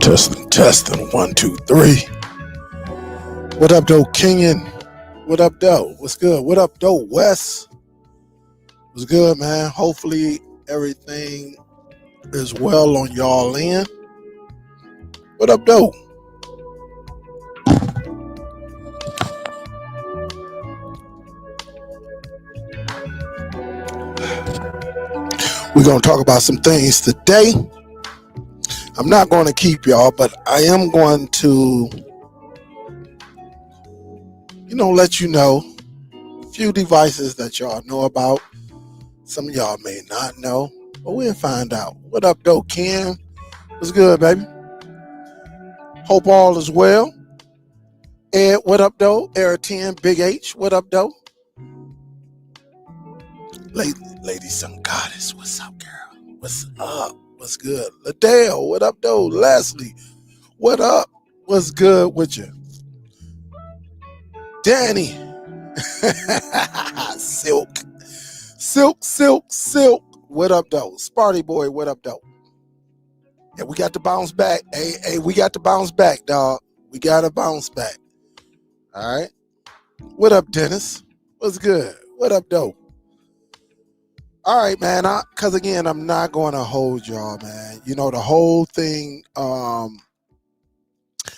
Testing. 1, 2, 3. What up, though, Kenyon? What up, though? What's good? What up, though, Wes? What's good, man? Hopefully everything is well on y'all end. What up, though? We're going to talk about some things today. I'm not going to keep y'all, but I am going to, let you know a few devices that y'all know about. Some of y'all may not know, but we'll find out. What up, though, Ken? What's good, baby? Hope all is well. Ed, what up, though? Air 10, Big H, what up, though? Lady Some Goddess, what's up, girl? What's up? What's good? Ladale, what up, though? Leslie, what up? What's good with you? Danny, Silk, what up, though? Sparty Boy, what up, though? Yeah, we got to bounce back. Hey, we got to bounce back, dog. We got to bounce back. All right. What up, Dennis? What's good? What up, though? All right, man. Because again, I'm not going to hold y'all, man. The whole thing, at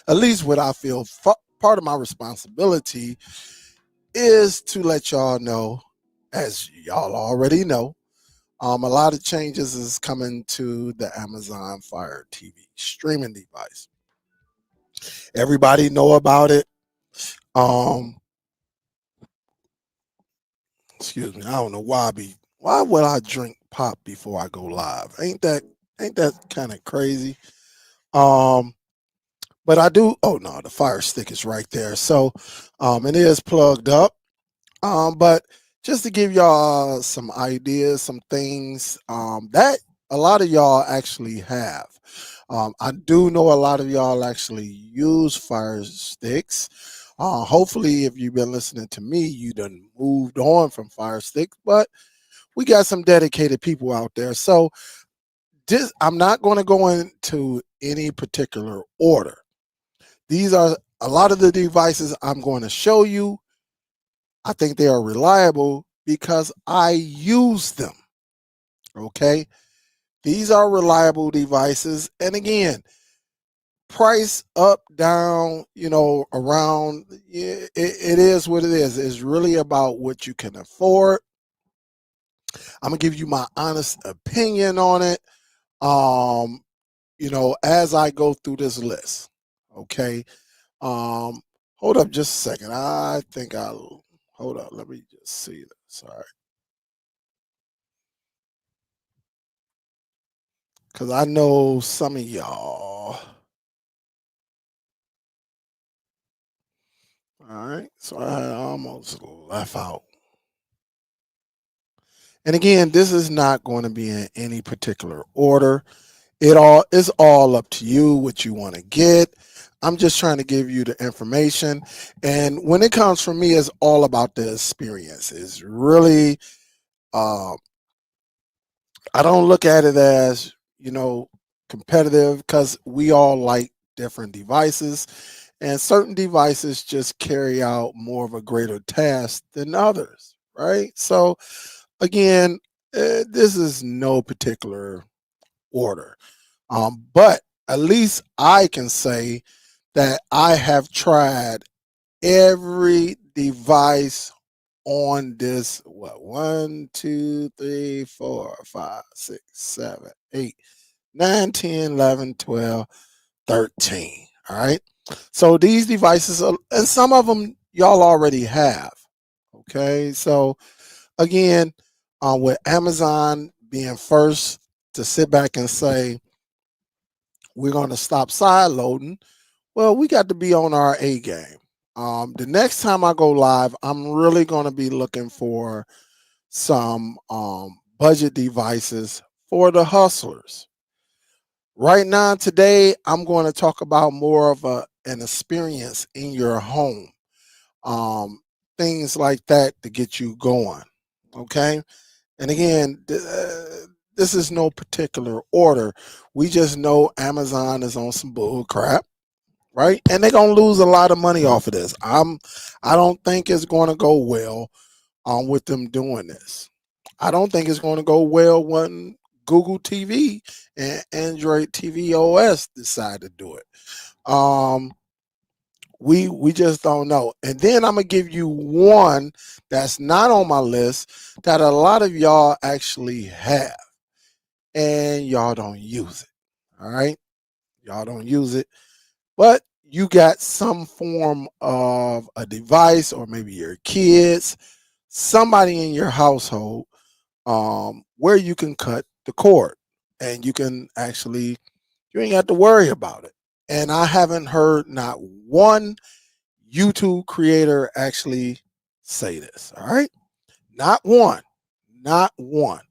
least what I feel, part of my responsibility is to let y'all know, as y'all already know, a lot of changes is coming to the Amazon Fire TV streaming device. Everybody know about it. Excuse me. I don't know why would I drink pop before I go live? Ain't that kind of crazy? But I do. Oh no, the Fire Stick is right there. So, it is plugged up. But just to give y'all some ideas, some things that a lot of y'all actually have. I do know a lot of y'all actually use Fire Sticks. Hopefully, if you've been listening to me, you done moved on from Fire Sticks. But we got some dedicated people out there. So I'm not going to go into any particular order. These are a lot of the devices I'm going to show you. I think they are reliable because I use them. Okay. These are reliable devices. And again, price up, down, around, it is what it is. It's really about what you can afford. I'm going to give you my honest opinion on it. As I go through this list. Okay. Hold up just a second. Hold up. Let me just see this. All right. Because I know some of y'all. All right. So I almost left out. And again, this is not going to be in any particular order. It's all up to you what you want to get. I'm just trying to give you the information. And when it comes from me, it's all about the experience. It's really, I don't look at it as, competitive, because we all like different devices, and certain devices just carry out more of a greater task than others, right? So again, this is no particular order. But at least I can say that I have tried every device on this, 1, 2, 3, 4, 5, 6, 7, 8, 9, 10, 11, 12, 13. All right. So these devices, and some of them y'all already have. Okay. So again, with Amazon being first to sit back and say, we're going to stop side loading. Well, we got to be on our A game. The next time I go live, I'm really going to be looking for some budget devices for the hustlers. Right now, today, I'm going to talk about more of an experience in your home. Things like that to get you going. Okay. And again, this is no particular order. We just know Amazon is on some bull crap, right? And they're gonna lose a lot of money off of this. I don't think it's going to go well with them doing this. I don't think it's going to go well when Google TV and Android TV OS decide to do it. Um, we just don't know. And then I'm gonna give you one that's not on my list that a lot of y'all actually have, and y'all don't use it. All right, y'all don't use it, but you got some form of a device, or maybe your kids, somebody in your household, where you can cut the cord, and you can actually, you ain't got to worry about it. And I haven't heard not one YouTube creator actually say this. All right, not one, not one.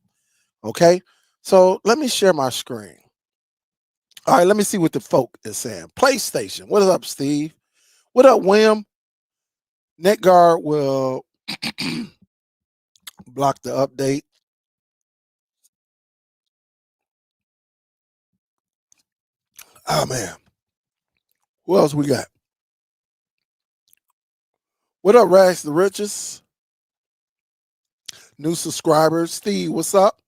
Okay, so let me share my screen. All right, let me see what the folk is saying. PlayStation. What is up, Steve? What up, Wim? NetGuard will block the update. Oh man, who else we got? What up, Rags the Richest? New subscribers. Steve, what's up?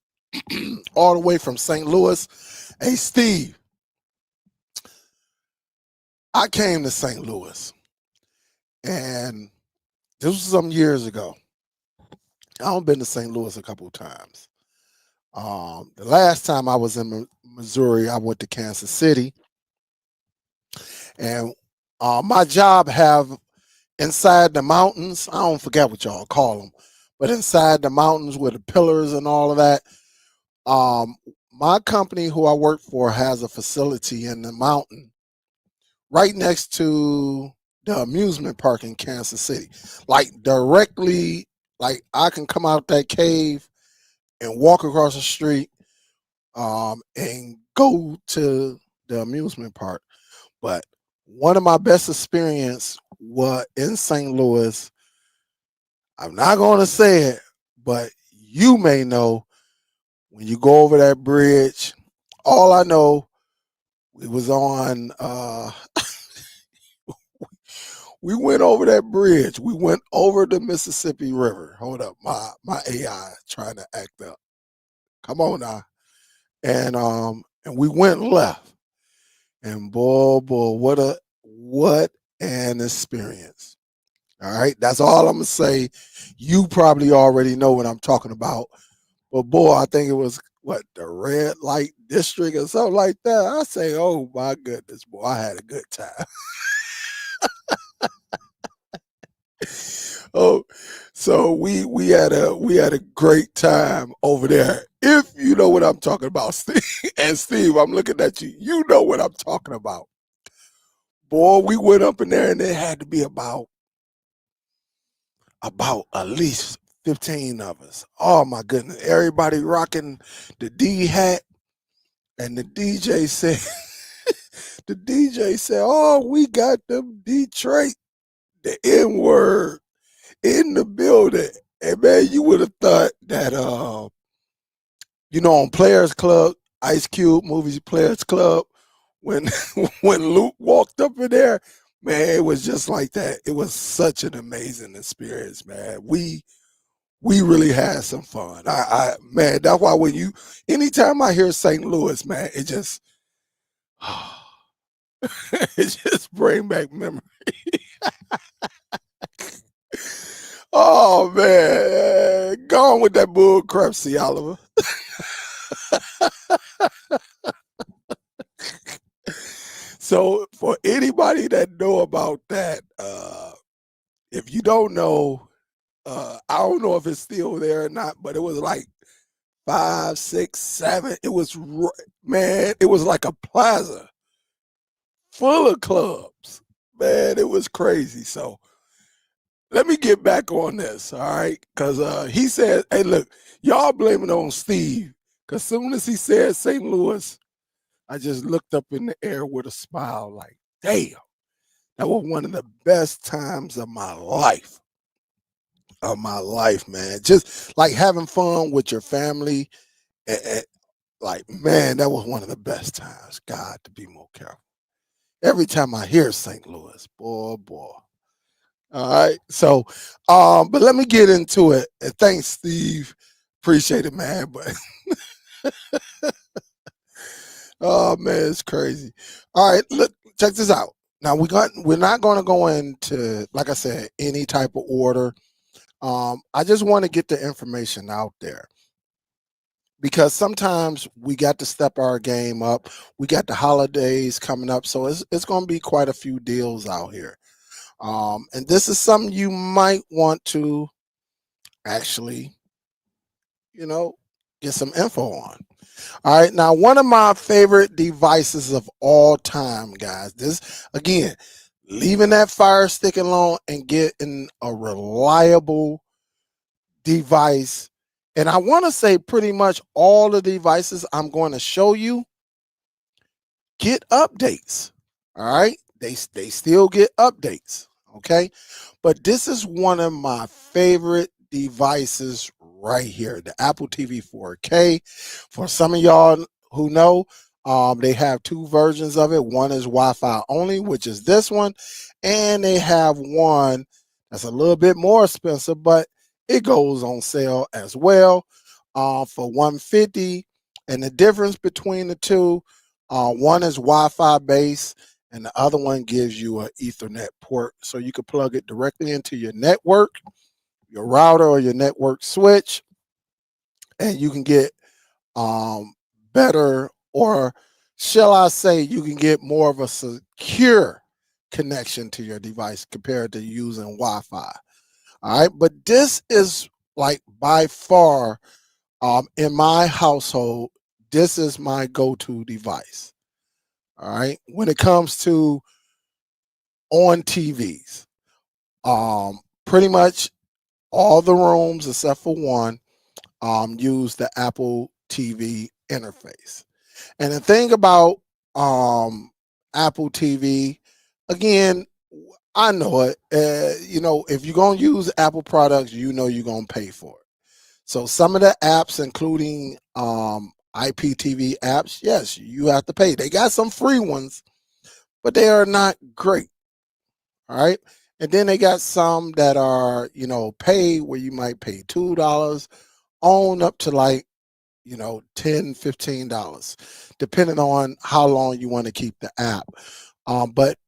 All the way from St. Louis. Hey, Steve, I came to St. Louis, and this was some years ago. I've been to St. Louis a couple of times. The last time I was in Missouri, I went to Kansas City, and my job have inside the mountains. I don't forget what y'all call them, but inside the mountains with the pillars and all of that. Um, my company, who I work for, has a facility in the mountain right next to the amusement park in Kansas City, like directly. Like I can come out that cave and walk across the street, and go to the amusement park. But one of my best experience was in St. Louis. I'm not going to say it, but you may know when you go over that bridge. All I know, we was on. We went over that bridge. We went over the Mississippi River. Hold up, my AI trying to act up. Come on now. And we went left. And boy, what an experience. All right. That's all I'm gonna say. You probably already know what I'm talking about. But boy, I think it was what, the red light district or something like that. I say, oh my goodness, boy, I had a good time. Oh, so we had a great time over there. If you know what I'm talking about, Steve. And Steve, I'm looking at you. You know what I'm talking about. Boy, we went up in there and it had to be about at least 15 of us. Oh my goodness. Everybody rocking the D hat. And the DJ said, oh, we got them Detroit, the N word in the building. And man, you would have thought that on Players Club, Ice Cube movies Players Club, when when Luke walked up in there, man, it was just like that. It was such an amazing experience, man. We really had some fun. Man, that's why anytime I hear St. Louis, man, it just it just bring back memory. Oh man, go on with that bull crap, C. Oliver. So for anybody that know about that, if you don't know, I don't know if it's still there or not, but it was like 5, 6, 7. It was, man, it was like a plaza full of clubs. Man, it was crazy. So let me get back on this, all right? Because he said, hey, look, y'all blame it on Steve. Because soon as he said St. Louis, I just looked up in the air with a smile like, damn, that was one of the best times of my life. Of my life, man. Just like having fun with your family. Like, man, that was one of the best times. God, to be more careful. Every time I hear St. Louis, boy, boy. All right. So, but let me get into it. And thanks, Steve. Appreciate it, man. But oh man, it's crazy. All right, look, check this out. Now we're not going to go into, like I said, any type of order. I just want to get the information out there because sometimes we got to step our game up. We got the holidays coming up, so it's going to be quite a few deals out here. And this is something you might want to actually, you know, get some info on. All right. Now, one of my favorite devices of all time, guys, this again, leaving that Fire Stick alone and getting a reliable device. And I want to say pretty much all the devices I'm going to show you get updates. All right. They still get updates. Okay. But this is one of my favorite devices right here, the Apple TV 4K. For some of y'all who know, they have two versions of it. One is Wi-Fi only, which is this one, and they have one that's a little bit more expensive, but it goes on sale as well for 150. And the difference between the two, one is Wi-Fi based and the other one gives you an Ethernet port, so you can plug it directly into your network, your router or your network switch, and you can get better, or shall I say, you can get more of a secure connection to your device compared to using Wi-Fi. All right, but this is like by far in my household, this is my go-to device. All right, when it comes to on TVs. Pretty much all the rooms except for one use the Apple TV interface. And the thing about Apple TV, again, I know it. If you're gonna use Apple products, you know you're gonna pay for it. So some of the apps, including IPTV apps, yes, you have to pay. They got some free ones, but they are not great. All right. And then they got some that are, pay where you might pay $2 on up to like, $10, $15, depending on how long you want to keep the app. But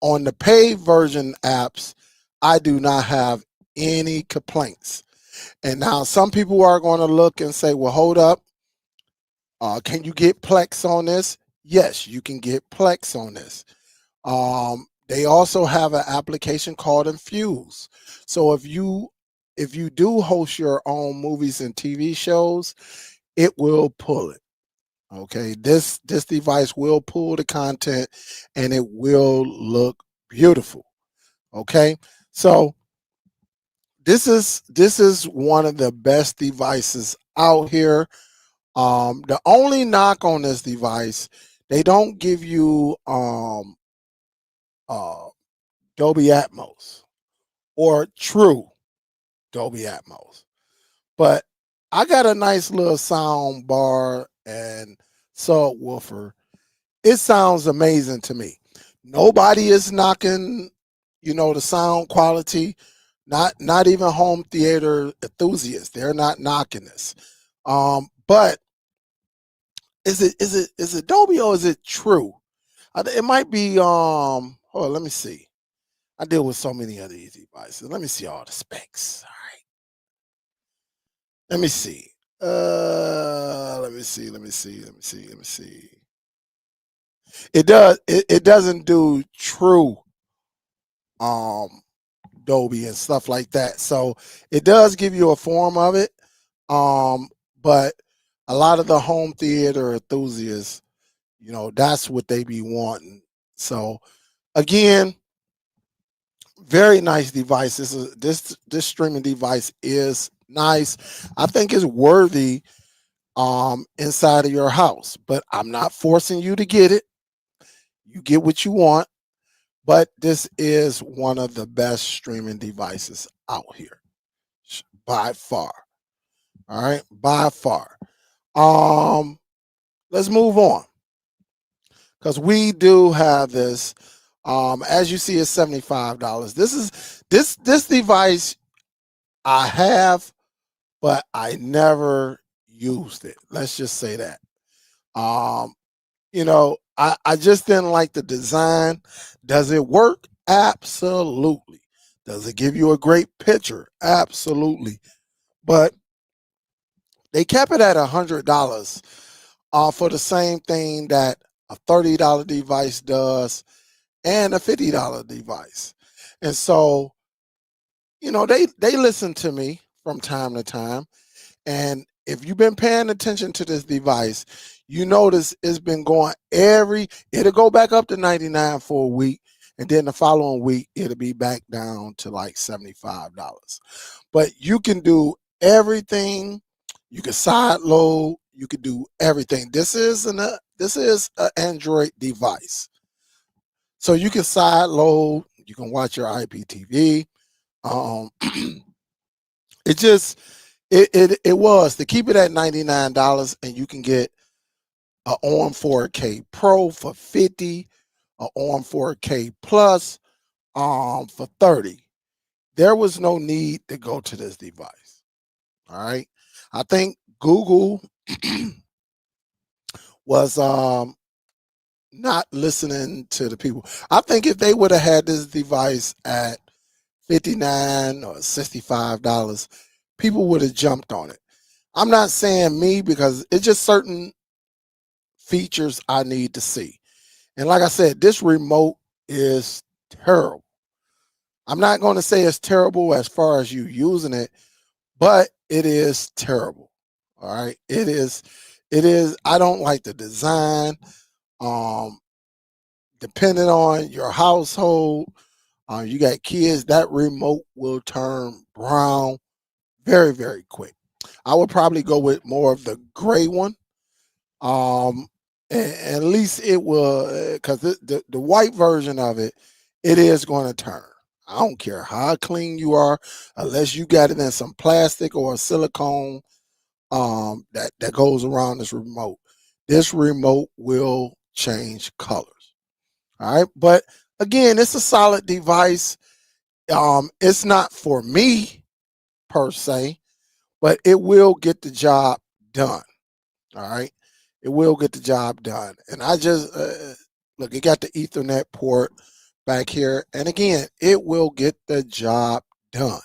on the paid version apps, I do not have any complaints. And now some people are going to look and say, well, hold up. Can you get Plex on this? Yes, you can get Plex on this. They also have an application called Infuse. So if you do host your own movies and TV shows, it will pull it. Okay, this device will pull the content, and it will look beautiful. Okay, so this is one of the best devices out here. The only knock on this device, they don't give you uh Dolby Atmos or true Dolby Atmos. But I got a nice little sound bar and subwoofer. It sounds amazing to me. Nobody is knocking, the sound quality. Not even home theater enthusiasts. They're not knocking this. But is it Dolby or is it true? It might be hold on, let me see. I deal with so many of these devices. Let me see all the specs. All right. Let me see. Let me see. It doesn't do true um Dolby and stuff like that. So it does give you a form of it. But a lot of the home theater enthusiasts, that's what they be wanting. So again, very nice device. This streaming device is nice. I think it's worthy inside of your house, but I'm not forcing you to get it. You get what you want, but this is one of the best streaming devices out here by far. All right, by far. Let's move on because we do have this. As you see, it's $75. This device I have, but I never used it. Let's just say that. Um, I just didn't like the design. Does it work? Absolutely. Does it give you a great picture? Absolutely. But they kept it at $100 for the same thing that a $30 device does and a $50 device. And so, they listen to me from time to time. And if you've been paying attention to this device, you notice it's been going it'll go back up to 99 for a week. And then the following week, it'll be back down to like $75. But you can do everything. You can side load. You can do everything. This is an Android device. So you can side load. You can watch your IPTV. Um, it just it was to keep it at $99, and you can get a ORM 4K Pro for 50, a ORM 4K Plus for 30. There was no need to go to this device. All right. I think Google was not listening to the people. I think if they would have had this device at $59 or $65, people would have jumped on it. I'm not saying me because it's just certain features I need to see. And like I said, this remote is terrible. I'm not going to say it's terrible as far as you using it, but it is terrible. All right. It is. I don't like the design. Um, Depending on your household, you got kids, that remote will turn brown very, very quick. I would probably go with more of the gray one. And at least it will, because the white version of it, it is going to turn. I don't care how clean you are, unless you got it in some plastic or a silicone that goes around this remote. This remote will change colors. All right, but again, it's a solid device. It's not for me per se, but it will get the job done. All right. It will get the job done. And I just look, it got the Ethernet port back here. And again, it will get the job done.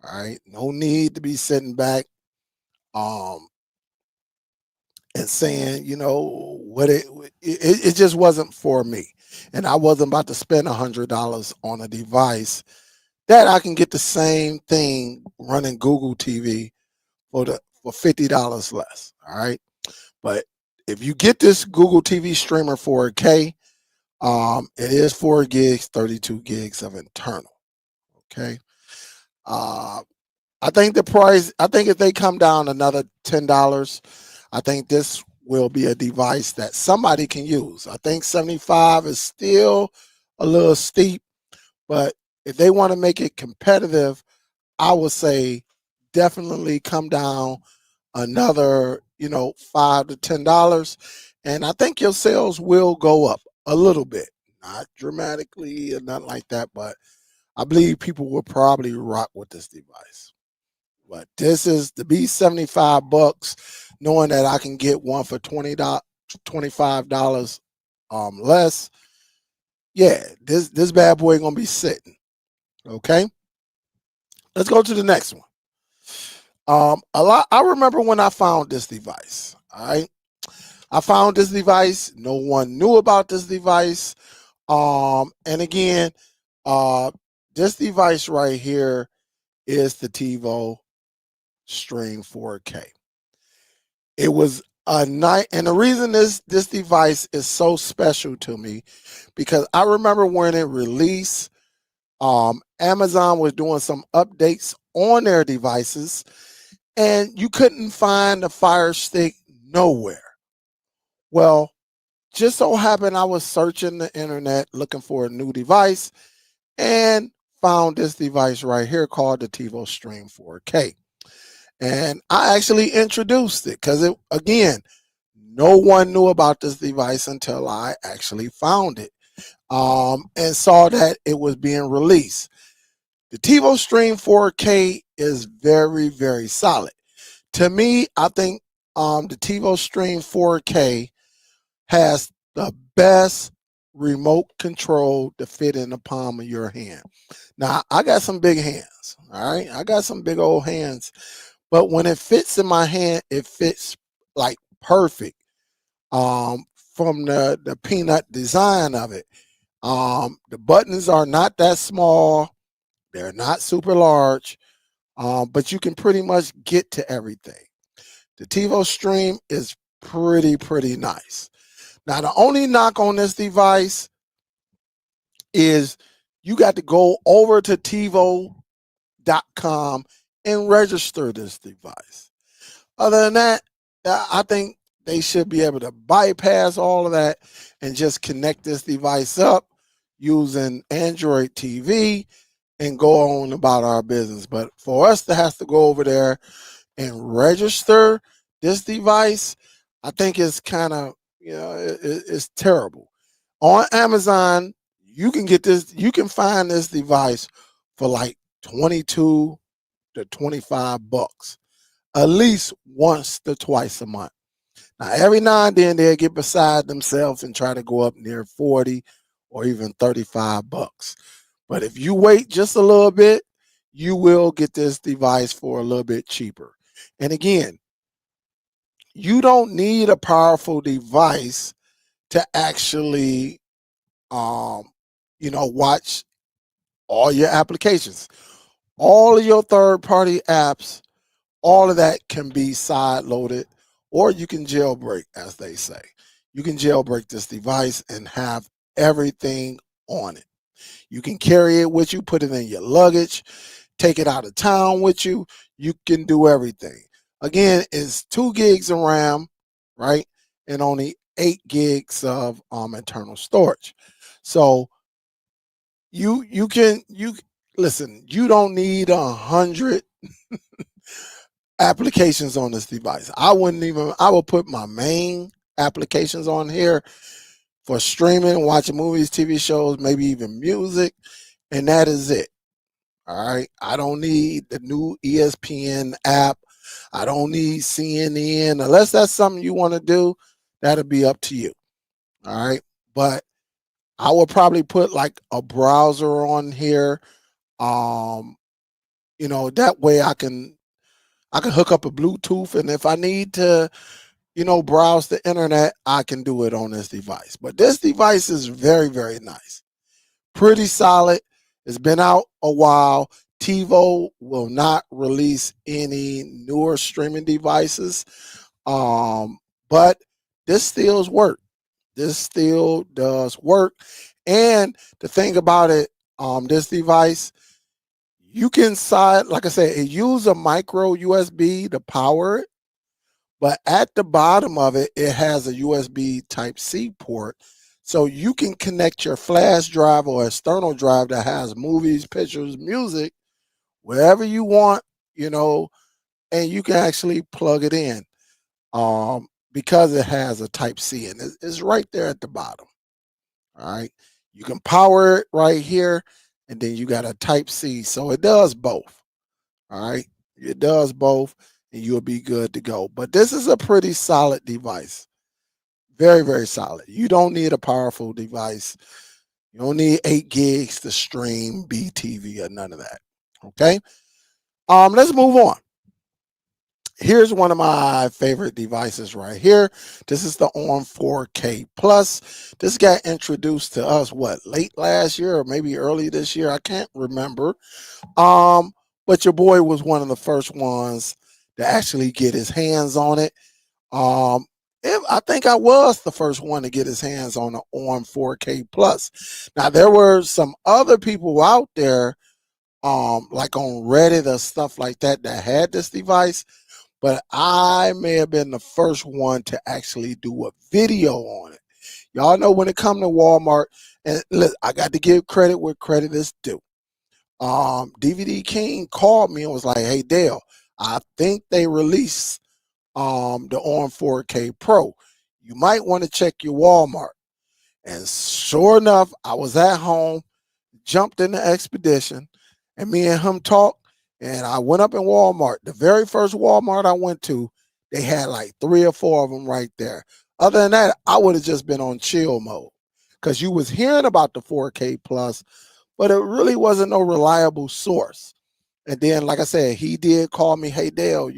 All right. No need to be sitting back um and saying, what it just wasn't for me. And I wasn't about to spend $100 on a device that I can get the same thing running Google TV for $50 less. All right. But if you get this Google TV streamer 4K, it is 4 gigs, 32 gigs of internal. Okay. Uh, I think the price, I think if they come down another $10, I think this will be a device that somebody can use. I think 75 is still a little steep, but if they want to make it competitive, I would say definitely come down another, $5 to $10. And I think your sales will go up a little bit, not dramatically or nothing like that, but I believe people will probably rock with this device. But this is to be $75, knowing that I can get one for $25 less. Yeah, this bad boy gonna be sitting. Okay. Let's go to the next one. I remember when I found this device. All right. I found this device. No one knew about this device. And again, uh, this device right here is the Tivo Stream 4K. It was a night, and the reason this device is so special to me, because I remember when it released, Amazon was doing some updates on their devices, and you couldn't find the Fire Stick nowhere. Well, just so happened I was searching the internet looking for a new device and found this device right here called the Tivo Stream 4K. And I actually introduced it because again, no one knew about this device until I actually found it and saw that it was being released. The Tivo Stream 4K is very, very solid. To me, I think the Tivo Stream 4K has the best remote control to fit in the palm of your hand. Now, I got some big hands, all right? I got some big old hands, but when it fits in my hand, it fits like perfect from the peanut design of it. The buttons are not that small. They're not super large, but you can pretty much get to everything. The TiVo Stream is pretty nice. Now, the only knock on this device is you got to go over to tivo.com and register this device. Other than that, I think they should be able to bypass all of that and just connect this device up using Android TV and go on about our business. But for us to have to go over there and register this device, I think it's kind of, it's terrible. On Amazon, you can get this, you can find this device for like 22 to 25 bucks, at least once to twice a month. Now, every now and then they'll get beside themselves and try to go up near 40 or even 35 bucks. But if you wait just a little bit, you will get this device for a little bit cheaper. And again, you don't need a powerful device to actually, watch all your applications. All of your third-party apps, all of that can be side-loaded, or you can jailbreak, as they say. You can jailbreak this device and have everything on it. You can carry it with you, put it in your luggage, take it out of town with you. You can do everything. Again, it's 2 gigs of RAM, right? And only 8 gigs of internal storage. So you listen, you don't need 100 applications on this device. I would put my main applications on here for streaming, watching movies, TV shows, maybe even music, and that is it. All right. I don't need the new ESPN app. I don't need CNN. Unless that's something you want to do, that'll be up to you. All right. But I will probably put like a browser on here. That way I can hook up a Bluetooth, and if I need to, browse the internet, I can do it on this device. But this device is very, very nice. Pretty solid. It's been out a while. TiVo will not release any newer streaming devices, but this still work. This still does work. And the thing about it, this device, you can like I said, it use a micro USB to power it, but at the bottom of it, it has a USB Type-C port. So you can connect your flash drive or external drive that has movies, pictures, music, wherever you want, and you can actually plug it in because it has a Type-C, and it's right there at the bottom. All right. You can power it right here, and then you got a Type-C. So it does both. All right. It does both, and you'll be good to go. But this is a pretty solid device. Very, very solid. You don't need a powerful device. You don't need 8 gigs to stream BTV or none of that. Okay. Let's move on. Here's one of my favorite devices right here. This is the ON 4K Plus. This got introduced to us, late last year or maybe early this year? I can't remember. But your boy was one of the first ones to actually get his hands on it. I think I was the first one to get his hands on the ON 4K Plus. Now, there were some other people out there, like on Reddit or stuff like that had this device, but I may have been the first one to actually do a video on it. Y'all know when it come to Walmart, and look, I got to give credit where credit is due. DVD King called me and was like, "Hey Dale, I think they released the On 4K Pro. You might want to check your Walmart. And sure enough, I was at home, jumped in the Expedition, and me and him talked. And I went up in Walmart. The very first Walmart I went to, they had like 3 or 4 of them right there. Other than that, I would have just been on chill mode because you was hearing about the 4K Plus, but it really wasn't no reliable source. And then, like I said, he did call me, hey Dale,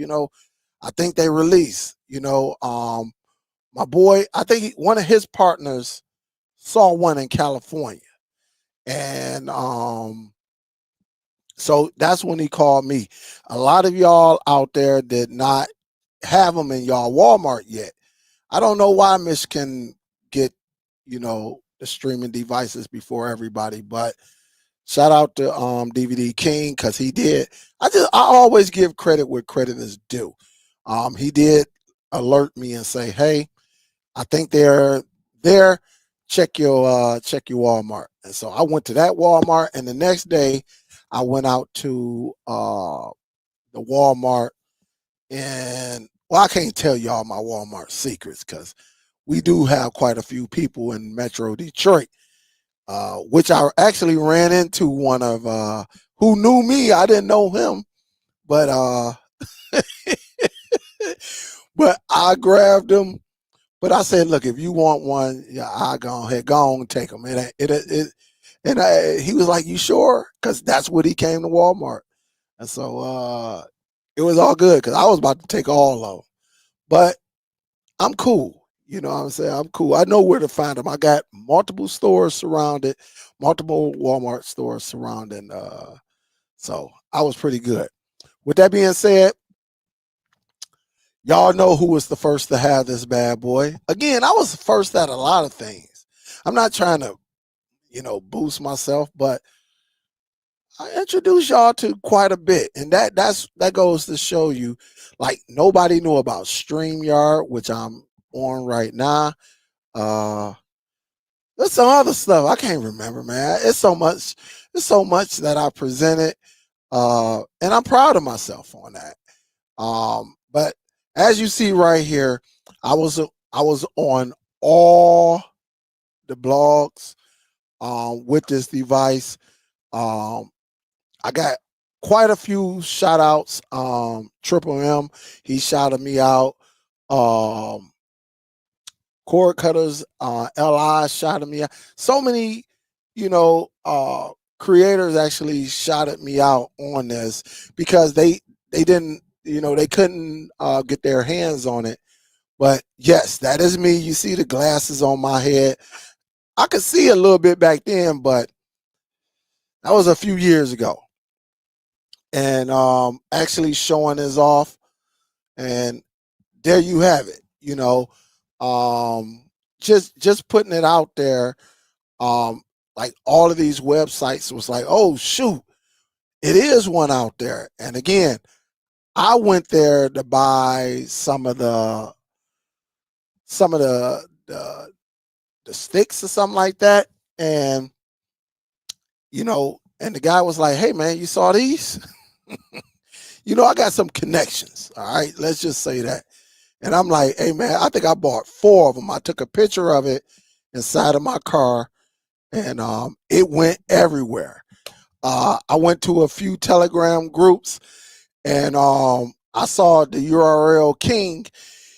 I think they released, my boy, I think one of his partners saw one in California. And so that's when he called me. A lot of y'all out there did not have them in y'all Walmart yet. I don't know why Mish can get, the streaming devices before everybody, but shout out to DVD King because he did. I always give credit where credit is due. He did alert me and say, hey, I think they're there. Check your Walmart. And so I went to that Walmart, and the next day I went out to the Walmart, and I can't tell y'all my Walmart secrets because we do have quite a few people in Metro Detroit, which I actually ran into one of who knew me. I didn't know him, but but I grabbed him. But I said, look, if you want one, yeah, I go on and take them. And he was like, you sure? Because that's what he came to Walmart. And so it was all good because I was about to take all of them. But I'm cool. You know what I'm saying? I'm cool. I know where to find them. I got multiple stores surrounded, multiple Walmart stores surrounding. So I was pretty good. With that being said, y'all know who was the first to have this bad boy. Again, I was first at a lot of things. I'm not trying to, boost myself, but I introduced y'all to quite a bit. And that goes to show you, like, nobody knew about StreamYard, which I'm on right now. There's some other stuff I can't remember, man. It's so much that I presented. And I'm proud of myself on that. But as you see right here, I was on all the blogs with this device. I got quite a few shout outs. Triple M, he shouted me out. Cord Cutters, LI shouted me out. So many, creators actually shouted me out on this because they didn't, they couldn't get their hands on it. But yes, that is me. You see the glasses on my head. I could see a little bit back then, but that was a few years ago. And actually showing this off, and there you have it. Just putting it out there. Like all of these websites was like, oh shoot, it is one out there. And again, I went there to buy some of the sticks or something like that. And and the guy was like, hey man, you saw these? I got some connections. All right, let's just say that. And I'm like, hey man, I think I bought 4 of them. I took a picture of it inside of my car, and it went everywhere. I went to a few Telegram groups, and I saw the URL King.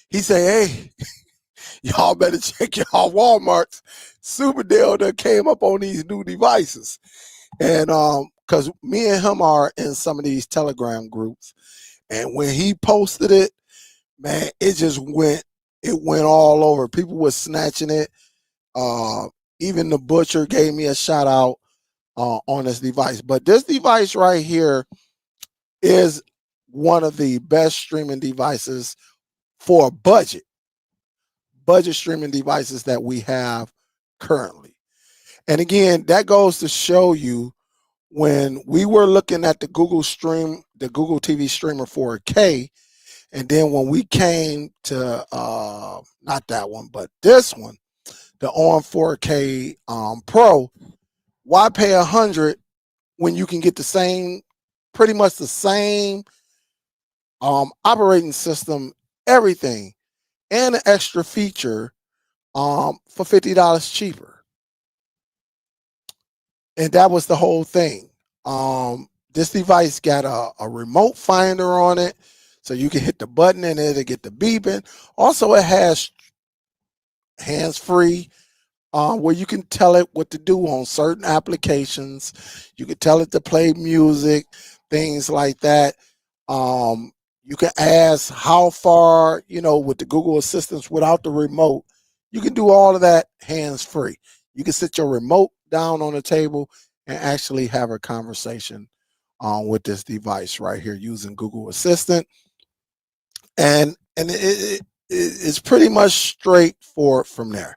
He said, hey, y'all better check y'all Walmarts. Superdell that came up on these new devices. And because me and him are in some of these Telegram groups. And when he posted it, man, it went all over. People were snatching it. Even the butcher gave me a shout out on this device. But this device right here is one of the best streaming devices for a budget streaming devices that we have currently. And again, that goes to show you when we were looking at the Google TV streamer 4K, and then when we came to not that one, but this one, the on 4K Pro, why pay $100 when you can get pretty much the same operating system, everything, and an extra feature for $50 cheaper. And that was the whole thing. This device got a remote finder on it, so you can hit the button and it'll get the beeping. Also, it has hands-free, where you can tell it what to do on certain applications. You can tell it to play music, things like that. You can ask how far, with the Google Assistants without the remote. You can do all of that hands-free. You can sit your remote down on the table and actually have a conversation with this device right here using Google Assistant. And it's pretty much straightforward from there.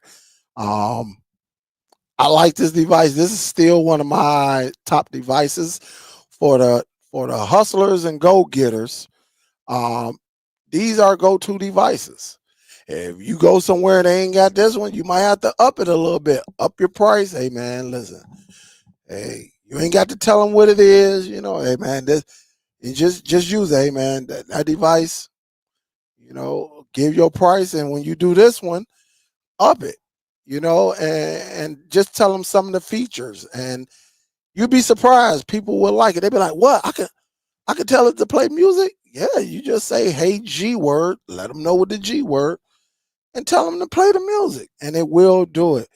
Um, I like this device. This is still one of my top devices for the hustlers and go-getters. Um, these are go-to devices. If you go somewhere they ain't got this one, you might have to up it a little bit, up your price. Hey man, listen. Hey, you ain't got to tell them what it is. Hey man, this you just use it. Hey man, that device. Give your price, and when you do this one, up it. And just tell them some of the features, and you'd be surprised. People will like it. They'd be like, "What? I could tell it to play music." Yeah, you just say, "Hey G word," let them know what the G word, and tell them to play the music, and it will do it.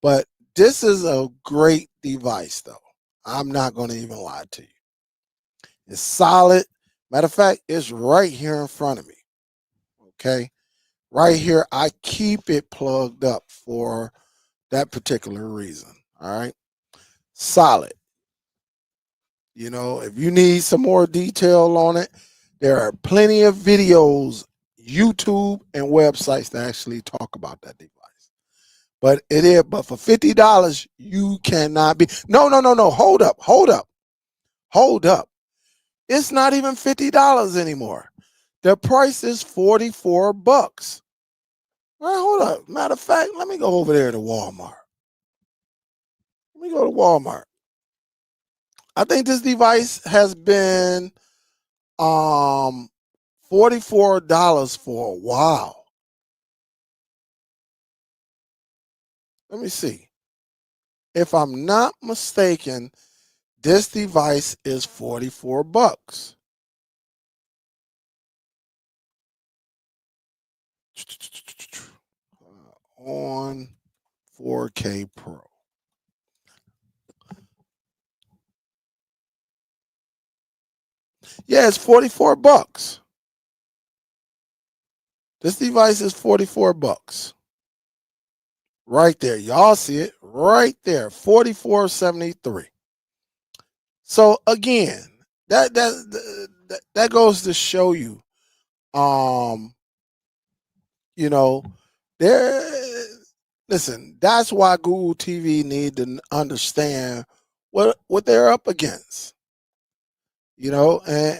But this is a great device, though. I'm not going to even lie to you. It's solid. Matter of fact, it's right here in front of me. Okay, right here. I keep it plugged up for that particular reason. All right, solid. If you need some more detail on it, there are plenty of videos, YouTube, and websites that actually talk about that device. But for $50, you cannot be. No. Hold up. It's not even $50 anymore. The price is $44. All right, hold up. Matter of fact, let me go over there to Walmart. Let me go to Walmart. I think this device has been $44 for a while. Let me see. If I'm not mistaken, this device is $44. On 4K Pro. Yeah, it's $44. This device is $44. Right there. Y'all see it right there. $44.73. So again, that goes to show you, um, you know, there listen, that's why Google TV need to understand what they're up against. And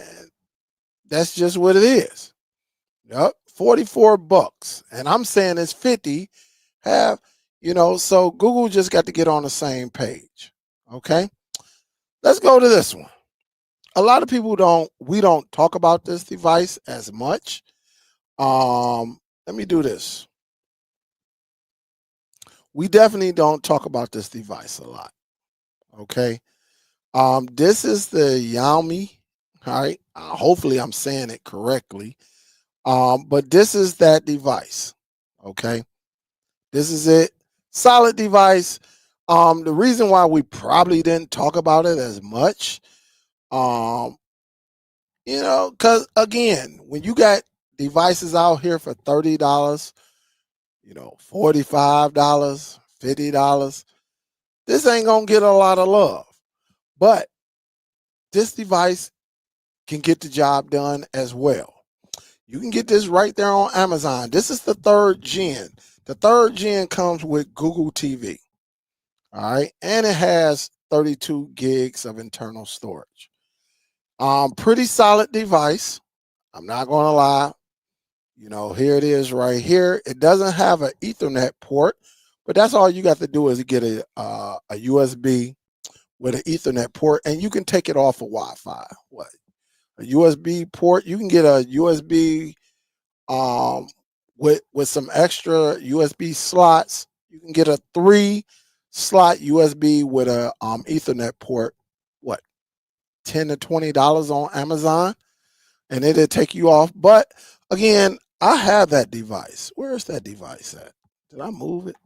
that's just what it is. Yep, $44. And I'm saying it's 50. So Google just got to get on the same page. Okay. Let's go to this one. A lot of people we don't talk about this device as much. Let me do this. We definitely don't talk about this device a lot. Okay. This is the Xiaomi. All right. Hopefully I'm saying it correctly. But this is that device. Okay. This is it. Solid device. The reason why we probably didn't talk about it as much, because again, when you got devices out here for $30, $45, $50, this ain't gonna get a lot of love. But this device can get the job done as well. You can get this right there on Amazon. This is the 3rd gen. The 3rd gen comes with Google TV. All right. And it has 32 gigs of internal storage. Pretty solid device. I'm not going to lie. Here it is right here. It doesn't have an Ethernet port, but that's all you got to do is get a USB with an Ethernet port, and you can take it off of Wi-Fi. What? a USB port. You can get a USB um, with some extra USB slots. You can get a 3-slot USB with a Ethernet port. What, $10 to $20 on Amazon, and it'll take you off. But again, I have that device. Where is that device at? Did I move it?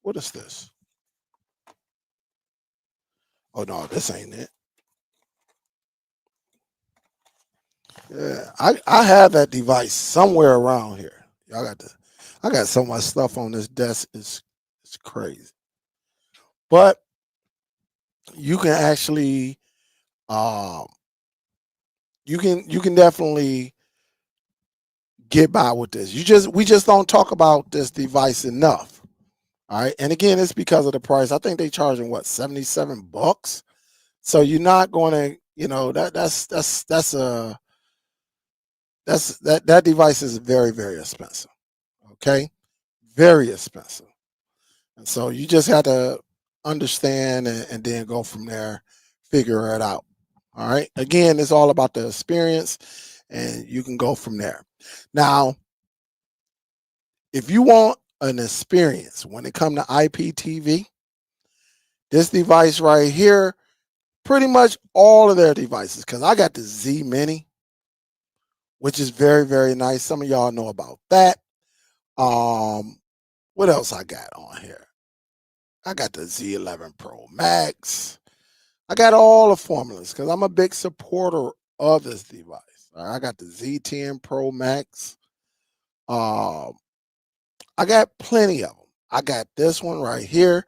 What is this? Oh no, this ain't it. Yeah, I have that device somewhere around here. I got so much stuff on this desk. It's crazy. But you can actually um you can definitely get by with this. We just don't talk about this device enough. All right. And again, it's because of the price. I think they charging what, $77. So you're not going to, that device is very, very expensive. Okay. Very expensive. And so you just have to understand and then go from there, figure it out. All right. Again, it's all about the experience and you can go from there. Now, if you want an experience when it comes to IPTV, this device right here, pretty much all of their devices, because I got the Z Mini, which is very, very nice. Some of y'all know about that. What else I got on here? I got the Z11 Pro Max. I got all the formulas because I'm a big supporter of this device. All right, I got the Z10 Pro Max. I got plenty of them. I got this one right here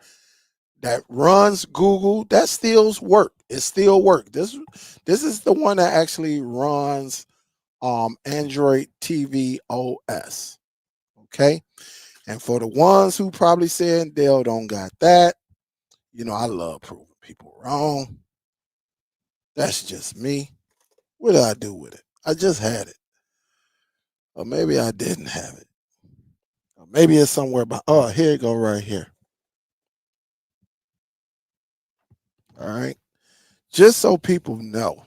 that runs Google. That still work. It still work. This is the one that actually runs Android TV OS. Okay. And for the ones who probably said Dell don't got that, I love proving people wrong. That's just me. What did I do with it? I just had it. Or maybe I didn't have it. Or maybe it's somewhere oh, here you go right here. All right. Just so people know.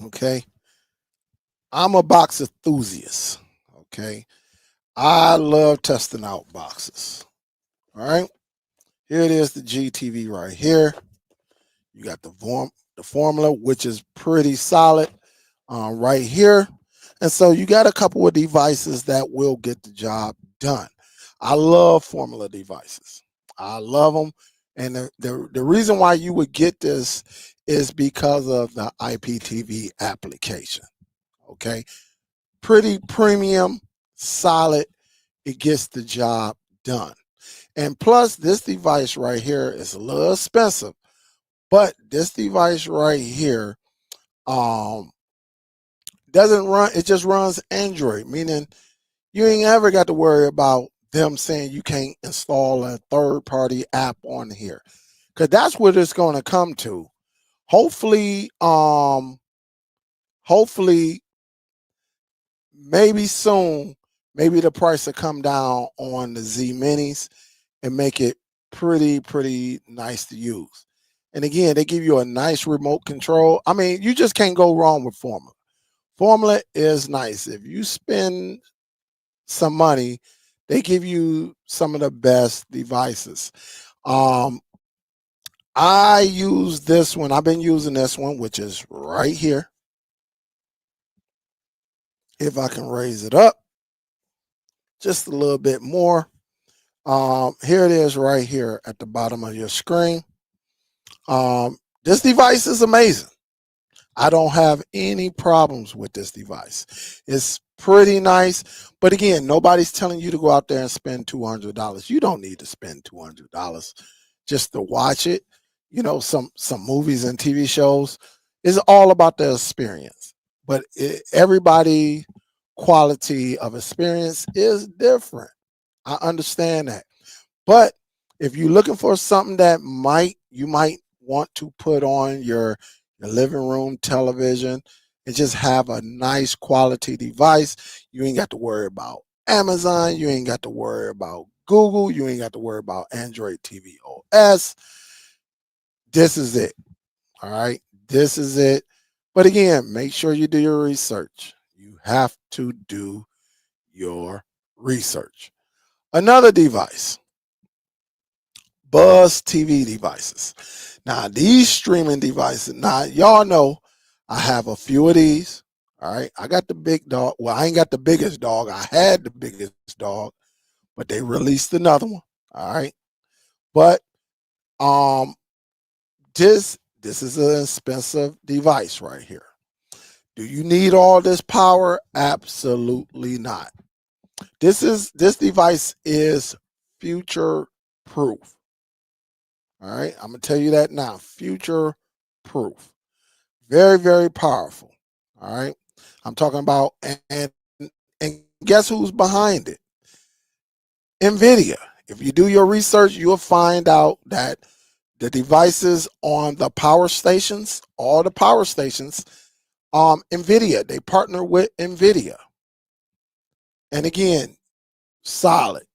Okay. I'm a box enthusiast. Okay. I love testing out boxes. All right. Here it is, the GTV right here. You got the formula, which is pretty solid right here. And so you got a couple of devices that will get the job done. I love formula devices. I love them. And the reason why you would get this is because of the IPTV application. Okay. Pretty premium, solid. It gets the job done. And plus, this device right here is a little expensive, but this device right here doesn't run, it just runs Android, meaning you ain't ever got to worry about them saying you can't install a third-party app on here. Because that's what it's going to come to. Hopefully, hopefully, maybe soon, maybe the price will come down on the Z Minis and make it pretty nice to use. And again, they give you a nice remote control. I mean, you just can't go wrong with Formula. Formula is nice. If you spend some money, they give you some of the best devices. I use this one. I've been using this one, which is right here. If I can raise it up just a little bit more. Here it is right here at the bottom of your screen. This device is amazing. I don't have any problems with this device. It's pretty nice. But again, nobody's telling you to go out there and spend $200. You don't need to spend $200 just to watch it. Some movies and TV shows. It's all about the experience. But everybody quality of experience is different. I understand that. But if you're looking for something that you might want to put on your living room television and just have a nice quality device, you ain't got to worry about Amazon, you ain't got to worry about Google, you ain't got to worry about Android TV OS. This is it. All right. This is it. But again, make sure you do your research. You have to do your research. Another device, Buzz TV devices. Now, these streaming devices, now, y'all know I have a few of these. All right. I got the big dog. Well, I ain't got the biggest dog. I had the biggest dog, but they released another one. All right. But um this is an expensive device right here. Do you need all this power? Absolutely not. This device is future proof. All right, I'm gonna tell you that now. Future proof. Very, very powerful. All right. I'm talking about and guess who's behind it? Nvidia. If you do your research, you'll find out that the devices on the power stations, all the power stations, Nvidia, they partner with Nvidia. And again, solid.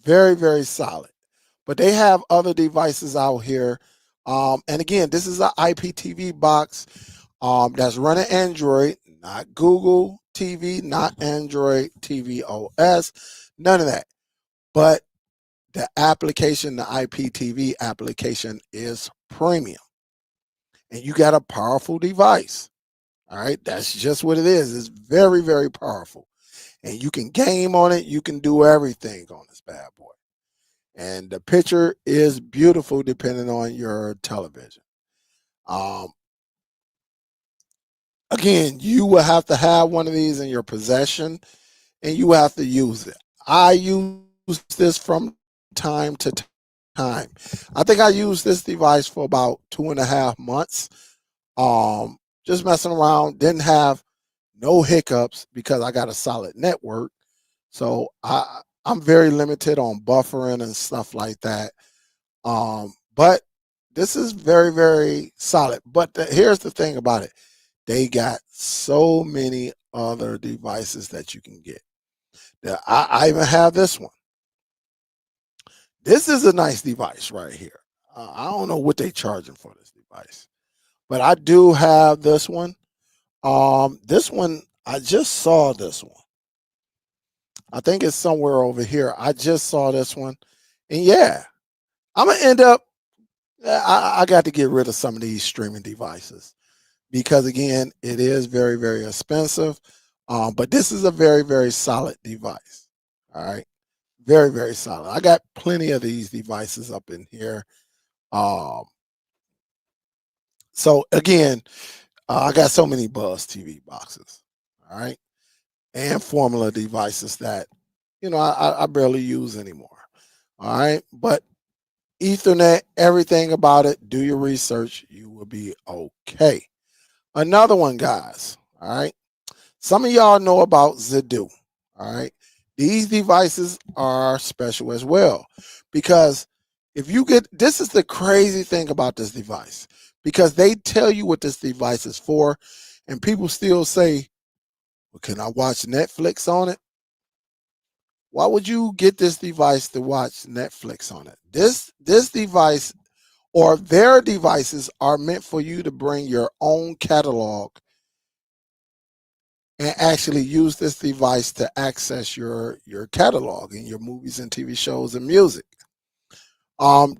Very, very solid. But they have other devices out here. And again, this is an IPTV box that's running Android, not Google TV, not Android TV OS, none of that. But the application, the IPTV application is premium. And you got a powerful device. All right. That's just what it is. It's very, very powerful. And you can game on it. You can do everything on this bad boy. And the picture is beautiful depending on your television. Again, you will have to have one of these in your possession and you have to use it. I use this from time to time. I think I used this device for about 2.5 months. Just messing around, didn't have no hiccups because I got a solid network. So I'm very limited on buffering and stuff like that. But this is very, very solid. But here's the thing about it. They got so many other devices that you can get. Now, I even have this one. This is a nice device right here. I don't know what they're charging for this device, but I do have this one. This one, I just saw this one. I think it's somewhere over here. I just saw this one. And yeah, I'm going to end up, I got to get rid of some of these streaming devices because, again, it is very, very expensive. But this is a very, very solid device. All right. Very, very solid. I got plenty of these devices up in here. So, again, I got so many Buzz TV boxes. All right. And Formuler devices that, I barely use anymore. All right. But Ethernet, everything about it, do your research. You will be okay. Another one, guys. All right. Some of y'all know about Zidoo. All right. These devices are special as well because if you get, this is the crazy thing about this device because they tell you what this device is for and people still say, well, can I watch Netflix on it? Why would you get this device to watch Netflix on it? This device or their devices are meant for you to bring your own catalog and actually use this device to access your catalog and your movies and TV shows and music.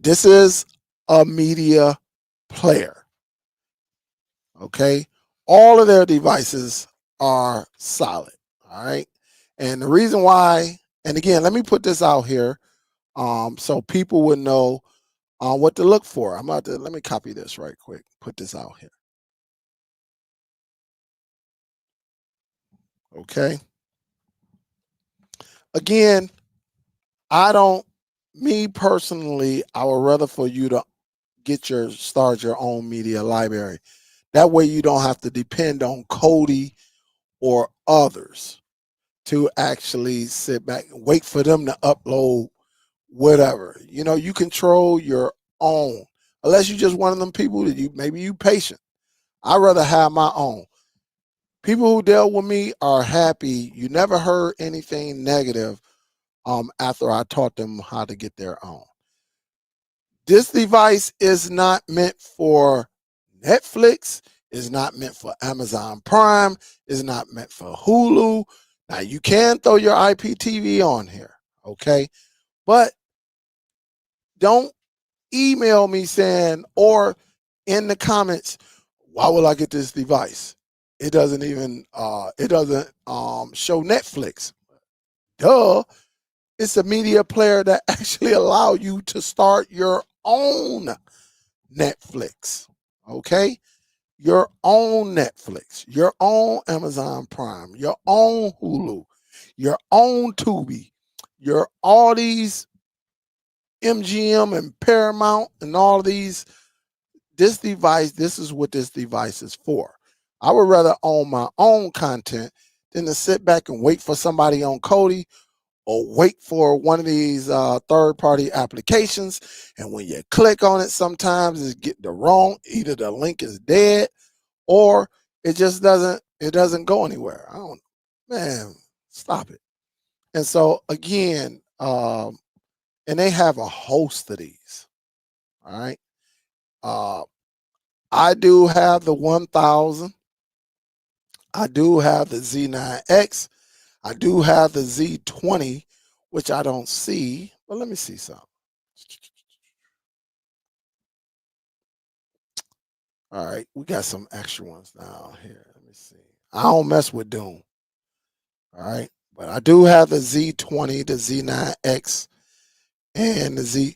This is a media player. Okay, all of their devices are solid. All right, and the reason why, and again, let me put this out here, so people would know what to look for. I'm about to let me copy this right quick. Put this out here. Okay. Again, me personally, I would rather for you to start your own media library. That way you don't have to depend on Cody or others to actually sit back and wait for them to upload whatever. You control your own. Unless you just one of them people that maybe you patient. I'd rather have my own. People who dealt with me are happy. You never heard anything negative after I taught them how to get their own. This device is not meant for Netflix. It's not meant for Amazon Prime. It's not meant for Hulu. Now, you can throw your IPTV on here, okay? But don't email me saying, or in the comments, why will I get this device? It doesn't even show Netflix. Duh. It's a media player that actually allow you to start your own Netflix. Okay? Your own Netflix, your own Amazon Prime, your own Hulu, your own Tubi, your all these MGM and Paramount and all of these. This device, this is what this device is for. I would rather own my own content than to sit back and wait for somebody on Kodi or wait for one of these third-party applications. And when you click on it, sometimes it get the wrong, either the link is dead or it just doesn't go anywhere. I don't, man, stop it. And so again, and they have a host of these. All right. I do have the 1000. I do have the Z9X. I do have the Z20, which I don't see, but let me see something. All right, we got some extra ones down here. Let me see. I don't mess with Doom. All right, but I do have the Z20, the Z9X, and the Z.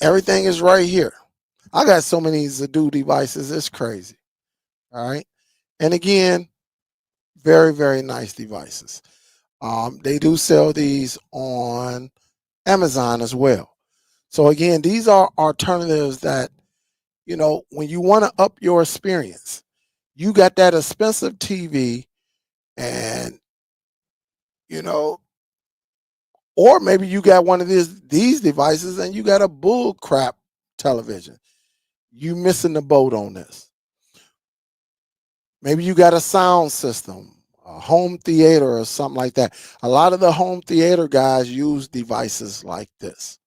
Everything is right here. I got so many Zidoo devices, it's crazy. All right, and again, very, very nice devices. They do sell these on Amazon as well. So again, these are alternatives that, you know, when you want to up your experience, you got that expensive TV and, you know, or maybe you got one of these devices and you got a bull crap television. You missing the boat on this. Maybe you got a sound system, a home theater or something like that. A lot of the home theater guys use devices like this.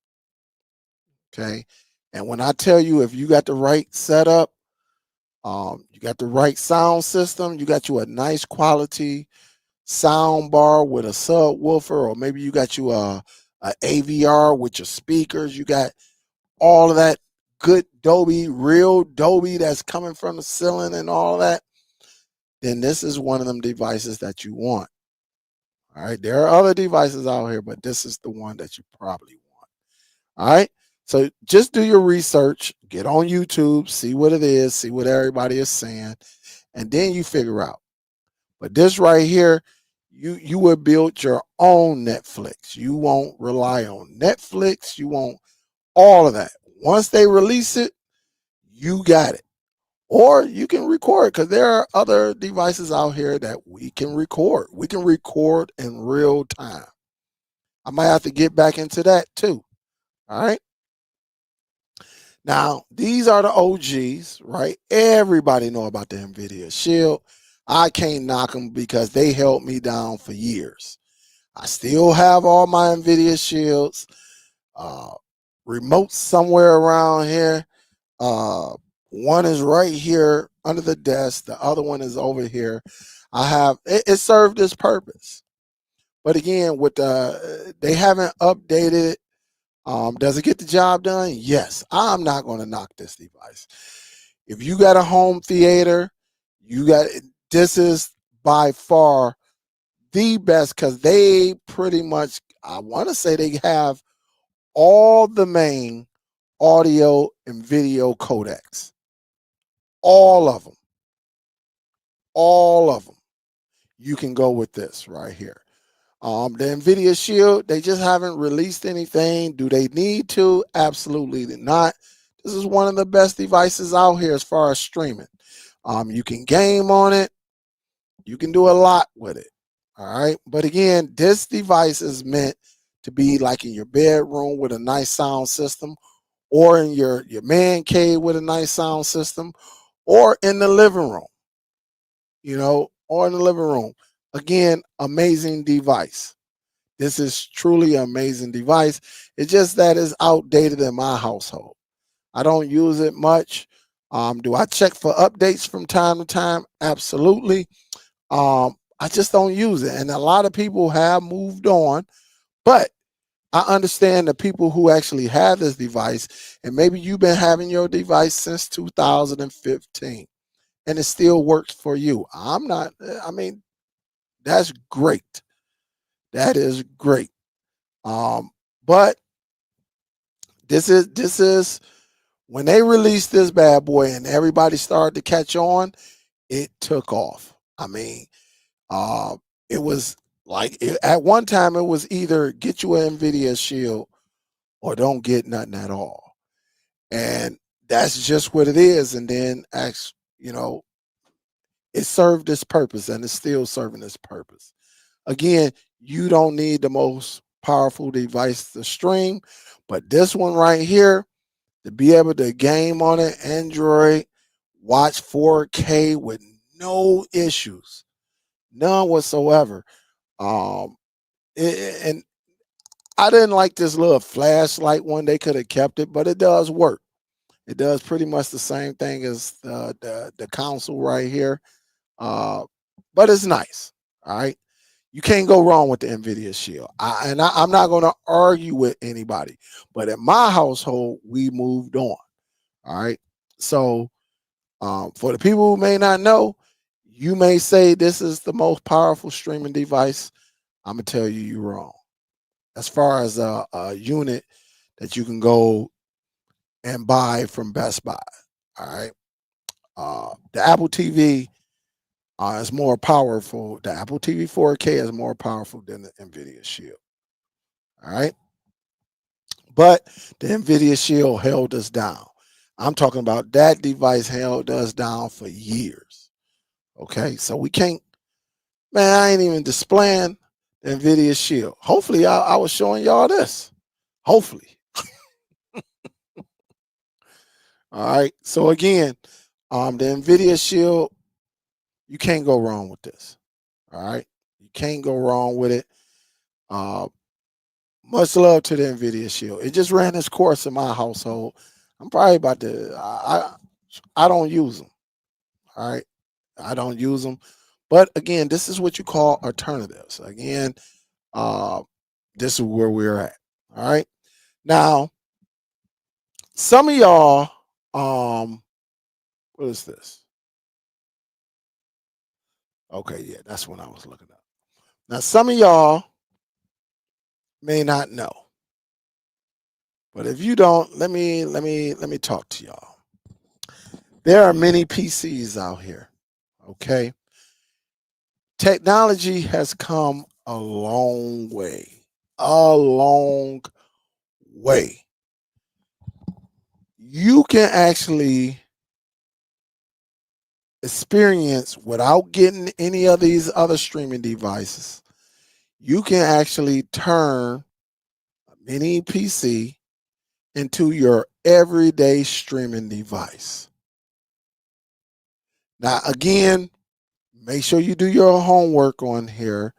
Okay. And when I tell you, if you got the right setup, you got the right sound system, you got you a nice quality sound bar with a subwoofer, or maybe you got you a AVR with your speakers, you got all of that good Dolby, real Dolby that's coming from the ceiling and all of that, then this is one of them devices that you want. All right. There are other devices out here, but this is the one that you probably want. All right. So just do your research, get on YouTube, see what it is, see what everybody is saying, and then you figure out. But this right here, you will build your own Netflix. You won't rely on Netflix. You won't all of that. Once they release it, you got it. Or you can record, because there are other devices out here that we can record. We can record in real time. I might have to get back into that too. All right. Now, these are the OGs, right? Everybody know about the Nvidia Shield. I can't knock them because they held me down for years. I still have all my Nvidia Shields. Remote somewhere around here. One is right here under the desk. The other one is over here. I have it served its purpose. But again, with they haven't updated. Does it get the job done? Yes. I'm not going to knock this device. If you got a home theater, this is by far the best, because they pretty much, I want to say they have all the main audio and video codecs. All of them. All of them. You can go with this right here. The Nvidia Shield, they just haven't released anything. Do they need to? Absolutely not. This is one of the best devices out here as far as streaming. You can game on it. You can do a lot with it. All right. But again, this device is meant to be like in your bedroom with a nice sound system, or in your man cave with a nice sound system, or in the living room, or in the living room. Again, amazing device. This is truly an amazing device. It's just that it's outdated in my household. I don't use it much. Do I check for updates from time to time? Absolutely. I just don't use it. And a lot of people have moved on, but I understand the people who actually have this device, and maybe you've been having your device since 2015 and it still works for you. I'm not, I mean, that's great. That is great. Um, but this is when they released this bad boy and everybody started to catch on, it took off. I mean, uh, it was like at one time it was either get you an Nvidia Shield or don't get nothing at all, and that's just what it is. And then, you know, it served its purpose, and it's still serving its purpose. Again, you don't need the most powerful device to stream, but this one right here, to be able to game on it, Android, watch 4K with no issues, none whatsoever. Um, and I didn't like this little flashlight one. They could have kept it, but it does work. It does pretty much the same thing as the console right here, uh, but it's nice. All right, you can't go wrong with the Nvidia Shield. I'm not going to argue with anybody, but in my household, we moved on. All right, so for the people who may not know, you may say this is the most powerful streaming device. I'm gonna tell you you're wrong. As far as a unit that you can go and buy from Best Buy, all right. The Apple TV is more powerful. The Apple TV 4K is more powerful than the Nvidia Shield. All right. But the Nvidia Shield held us down. I'm talking about that device held us down for years. Okay. So we can't, man, I ain't even displaying the Nvidia Shield. Hopefully, I was showing y'all this. Hopefully. All right. So again, the Nvidia Shield, you can't go wrong with this. All right. You can't go wrong with it. Uh, Much love to the Nvidia Shield. It just ran its course in my household. I'm probably about to. I don't use them. All right, I don't use them. But again, this is what you call alternatives. Again, uh, this is where we're at. All right. Now, some of y'all, what is this? Okay, yeah, that's what I was looking at. Now, some of y'all may not know, but if you don't, let me talk to y'all. There are many PCs out here. Okay. Technology has come a long way. A long way. You can actually experience without getting any of these other streaming devices. You can actually turn a mini PC into your everyday streaming device. Now, again, make sure you do your homework on here.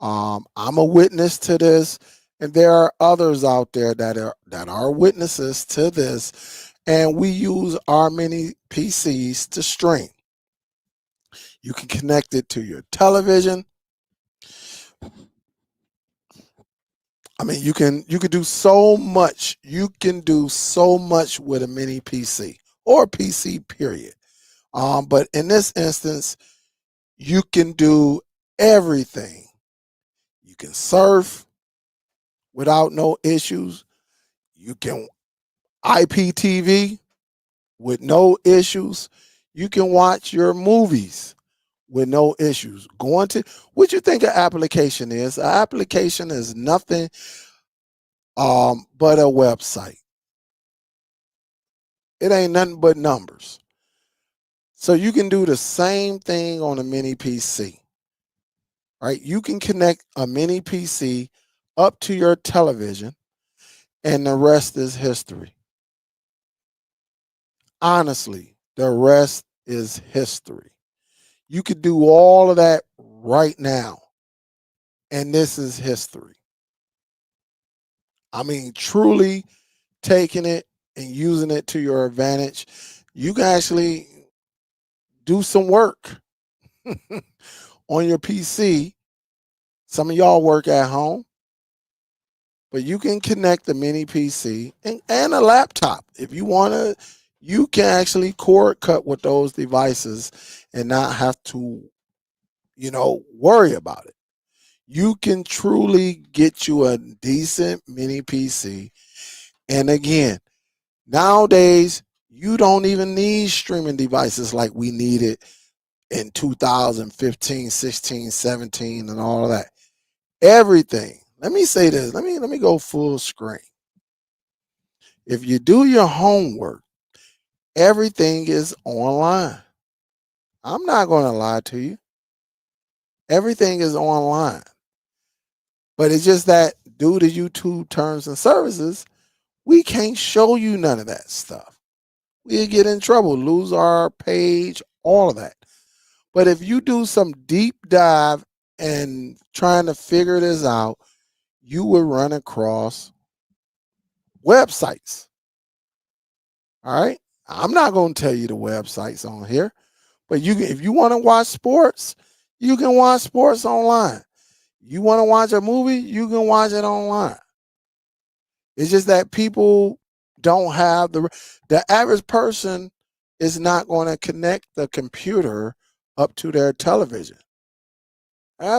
I'm a witness to this, and there are others out there that are witnesses to this. And we use our mini PCs to stream. You can connect it to your television. I mean, you can do so much. You can do so much with a mini PC or PC period. But in this instance, you can do everything. You can surf without no issues. You can IPTV with no issues. You can watch your movies with no issues. Going to what you think an application is? An application is nothing but a website. It ain't nothing but numbers. So you can do the same thing on a mini PC. Right? You can connect a mini PC up to your television, and the rest is history. Honestly, the rest is history. You could do all of that right now, and this is history. I mean, truly taking it and using it to your advantage. You can actually do some work on your PC. Some of y'all work at home, but you can connect the mini PC and a laptop. If you want to, you can actually cord cut with those devices and not have to, worry about it. You can truly get you a decent mini PC. And again, nowadays, you don't even need streaming devices like we needed in 2015, 16, 17, and all of that. Everything. Let me say this. Let me go full screen. If you do your homework, everything is online. I'm not going to lie to you. Everything is online. But it's just that due to YouTube terms and services, we can't show you none of that stuff. We'll get in trouble, lose our page, all of that. But if you do some deep dive and trying to figure this out, you will run across websites. All right. I'm not going to tell you the websites on here, but if you want to watch sports, you can watch sports online. You want to watch a movie, you can watch it online. It's just that people don't have the average person is not going to connect the computer up to their television. I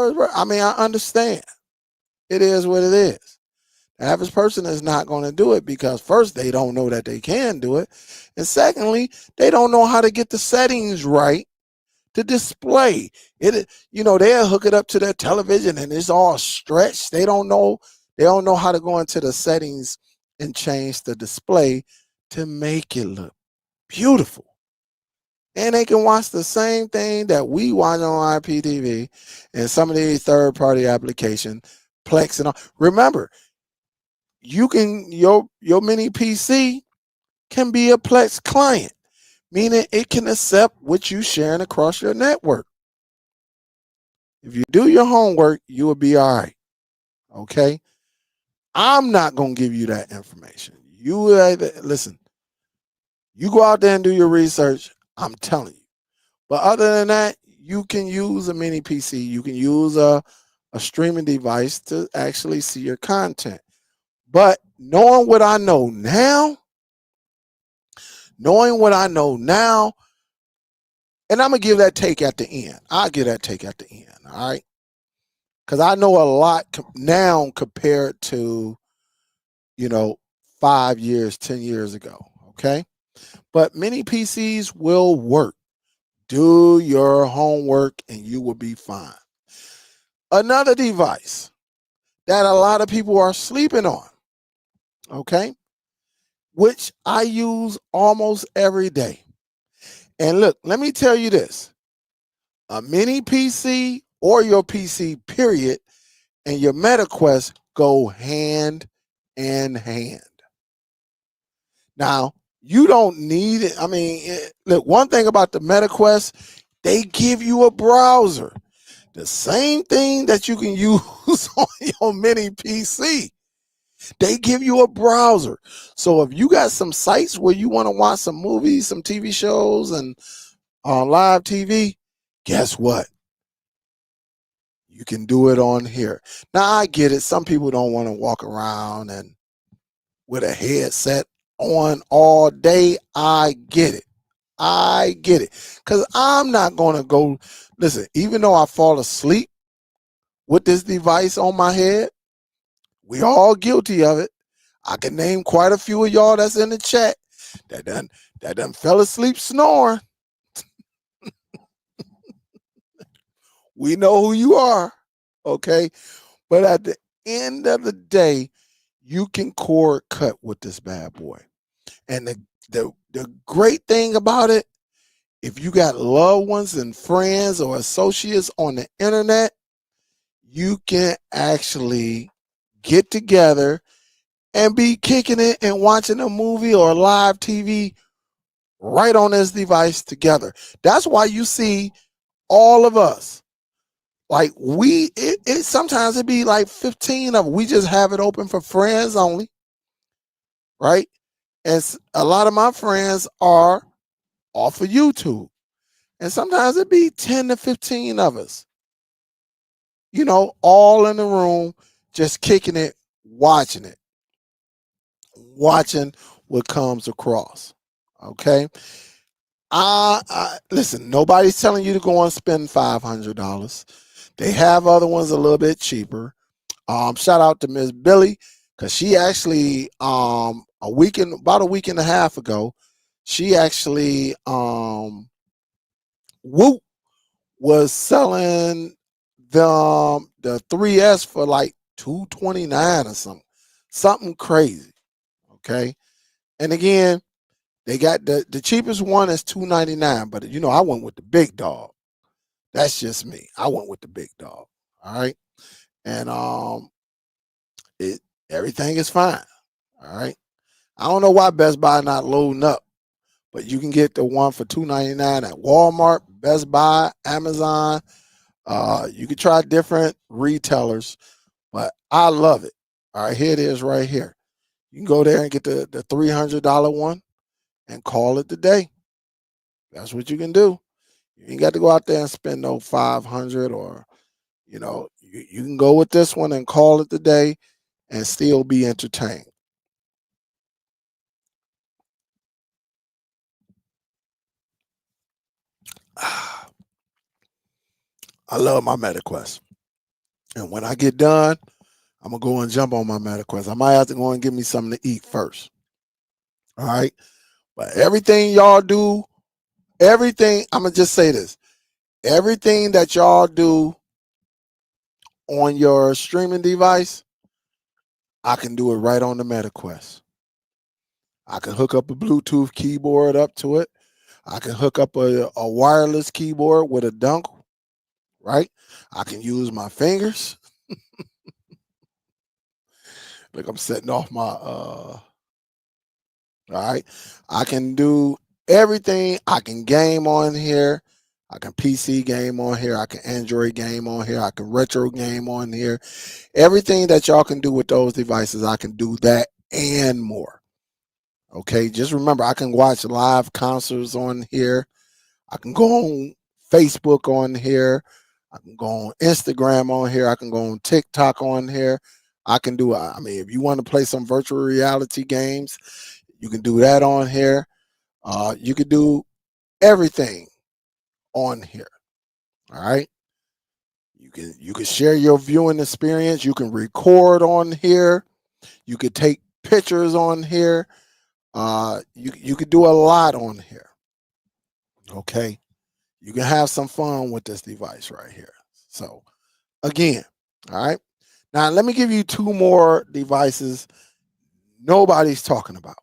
understand. It is what it is. The average person is not going to do it because first, they don't know that they can do it. And secondly, they don't know how to get the settings right to display it. They'll hook it up to their television and it's all stretched. They don't know how to go into the settings and change the display to make it look beautiful. And they can watch the same thing that we watch on IPTV and some of these third-party applications, Plex and all. Remember, you can your mini PC can be a Plex client, meaning it can accept what you sharing across your network. If you do your homework, you will be all right. Okay? I'm not going to give you that information. Listen, you go out there and do your research. I'm telling you. But other than that, you can use a mini PC. You can use a streaming device to actually see your content. But knowing what I know now, and I'm going to give that take at the end. I'll give that take at the end, all right? Because I know a lot now compared to, 5 years, 10 years ago, okay? But mini PCs will work. Do your homework and you will be fine. Another device that a lot of people are sleeping on, okay, which I use almost every day. And look, let me tell you this. A mini PC or your PC, period, and your MetaQuest go hand in hand. Now, you don't need it. Look, one thing about the MetaQuest, they give you a browser. The same thing that you can use on your mini PC. They give you a browser. So if you got some sites where you want to watch some movies, some TV shows, and on live TV, guess what? You can do it on here. Now, I get it. Some people don't want to walk around and with a headset on all day. I get it. Because I'm not going to go, listen, even though I fall asleep with this device on my head, we all guilty of it. I can name quite a few of y'all that's in the chat that done fell asleep snoring. We know who you are, okay? But at the end of the day, you can cord cut with this bad boy. And the great thing about it, if you got loved ones and friends or associates on the internet, you can actually get together and be kicking it and watching a movie or live TV right on this device together. That's why you see all of us. Like sometimes it be like 15 of them. We just have it open for friends only, right? And a lot of my friends are off of YouTube. And sometimes it be 10 to 15 of us, all in the room, just kicking it, watching what comes across. Okay. Listen, nobody's telling you to go and spend $500. They have other ones a little bit cheaper. Shout out to Miss Billy, because she actually about a week and a half ago, she actually Whoop was selling the 3S for like $229 or something crazy. Okay. And again, they got the cheapest one is $299, but I went with the big dog. That's just me. I went with the big dog. All right. And it everything is fine. All right. I don't know why Best Buy not loading up, but you can get the one for $299 at Walmart, Best Buy, Amazon. You can try different retailers, but I love it. All right, here it is right here. You can go there and get the $300 one and call it the day. That's what you can do. You ain't got to go out there and spend no 500, or you can go with this one and call it the day and still be entertained. I love my MetaQuest. And when I get done, I'm going to go and jump on my MetaQuest. I might have to go and get me something to eat first. All right. But everything y'all do, I'm going to just say this. Everything that y'all do on your streaming device, I can do it right on the MetaQuest. I can hook up a Bluetooth keyboard up to it. I can hook up a wireless keyboard with a dongle, right? I can use my fingers. Like I'm setting off my all right. I can do everything. I can game on here. I can PC game on here. I can Android game on here. I can retro game on here. Everything that y'all can do with those devices, I can do that and more. Okay, just remember, I can watch live concerts on here. I can go on Facebook on here. I can go on Instagram on here. I can go on TikTok on here. I can do, if you want to play some virtual reality games, you can do that on here. You can do everything on here. All right. You can share your viewing experience. You can record on here. You could take pictures on here. You could do a lot on here. Okay. You can have some fun with this device right here. So again, all right. Now let me give you two more devices nobody's talking about.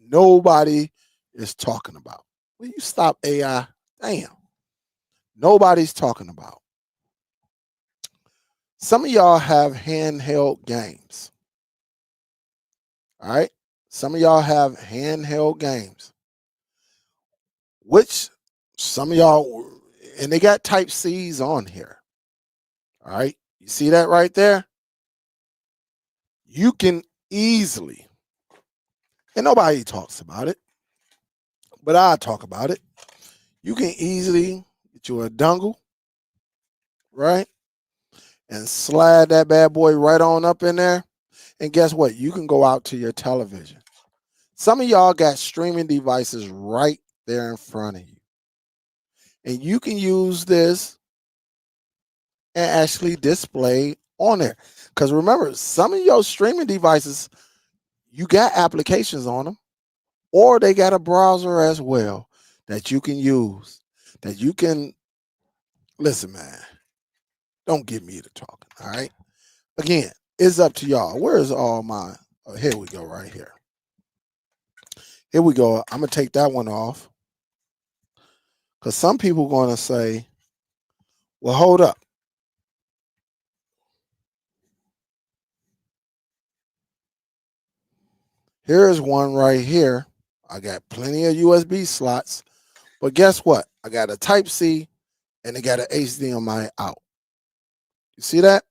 Nobody is talking about. Will you stop AI? Damn. Nobody's talking about. Some of y'all have handheld games. All right. Some of y'all have handheld games, which some of y'all, and they got type C's on here. All right. You see that right there? You can easily, and nobody talks about it, but I talk about it. You can easily get you a dongle, right? And slide that bad boy right on up in there. And guess what? You can go out to your television. Some of y'all got streaming devices right there in front of you. And you can use this and actually display on there. Because remember, some of your streaming devices, you got applications on them, or they got a browser as well that you can use. That you can, listen, man, don't get me to talking, all right? Again, it's up to y'all. Where's all my, here we go, right here. Here we go. I'm going to take that one off. Because some people are going to say, well, hold up. Here's one right here. I got plenty of USB slots. But guess what? I got a Type C and I got an HDMI out. You see that?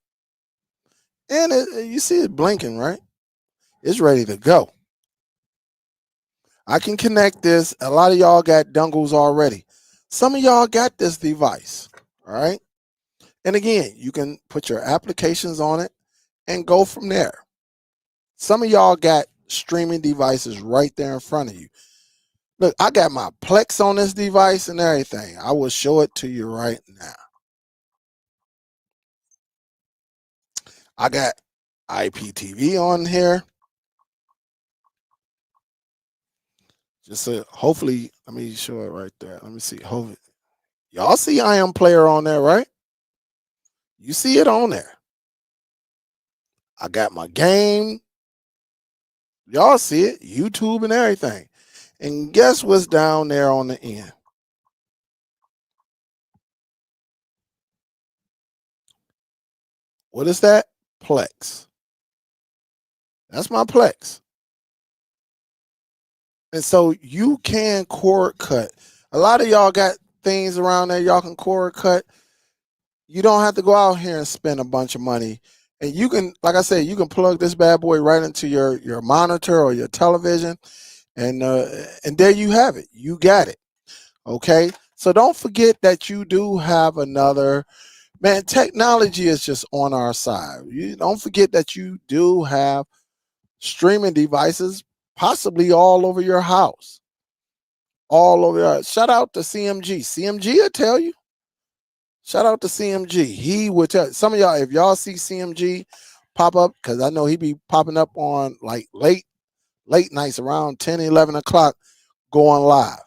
And you see it blinking, right? It's ready to go. I can connect this. A lot of y'all got dongles already. Some of y'all got this device. All right. And again, you can put your applications on it and go from there. Some of y'all got streaming devices right there in front of you. Look, I got my Plex on this device and everything. I will show it to you right now. I got IPTV on here. Just so hopefully, let me show it right there. Let me see. Hopefully, y'all see I Am Player on there, right? You see it on there. I got my game. Y'all see it, YouTube and everything. And guess what's down there on the end? What is that? Plex. That's my Plex. And so you can cord cut. A lot of y'all got things around there y'all can cord cut. You don't have to go out here and spend a bunch of money. And you can, like I said, you can plug this bad boy right into your monitor or your television, and there you have it. You got it. Okay. So don't forget that you do have another. Man, technology is just on our side. You don't forget that you do have streaming devices possibly all over your house. All over your shout out to CMG. CMG will tell you. Shout out to CMG. He would tell some of y'all, if y'all see CMG pop up, because I know he be popping up on like late nights around 10, 11 o'clock going live.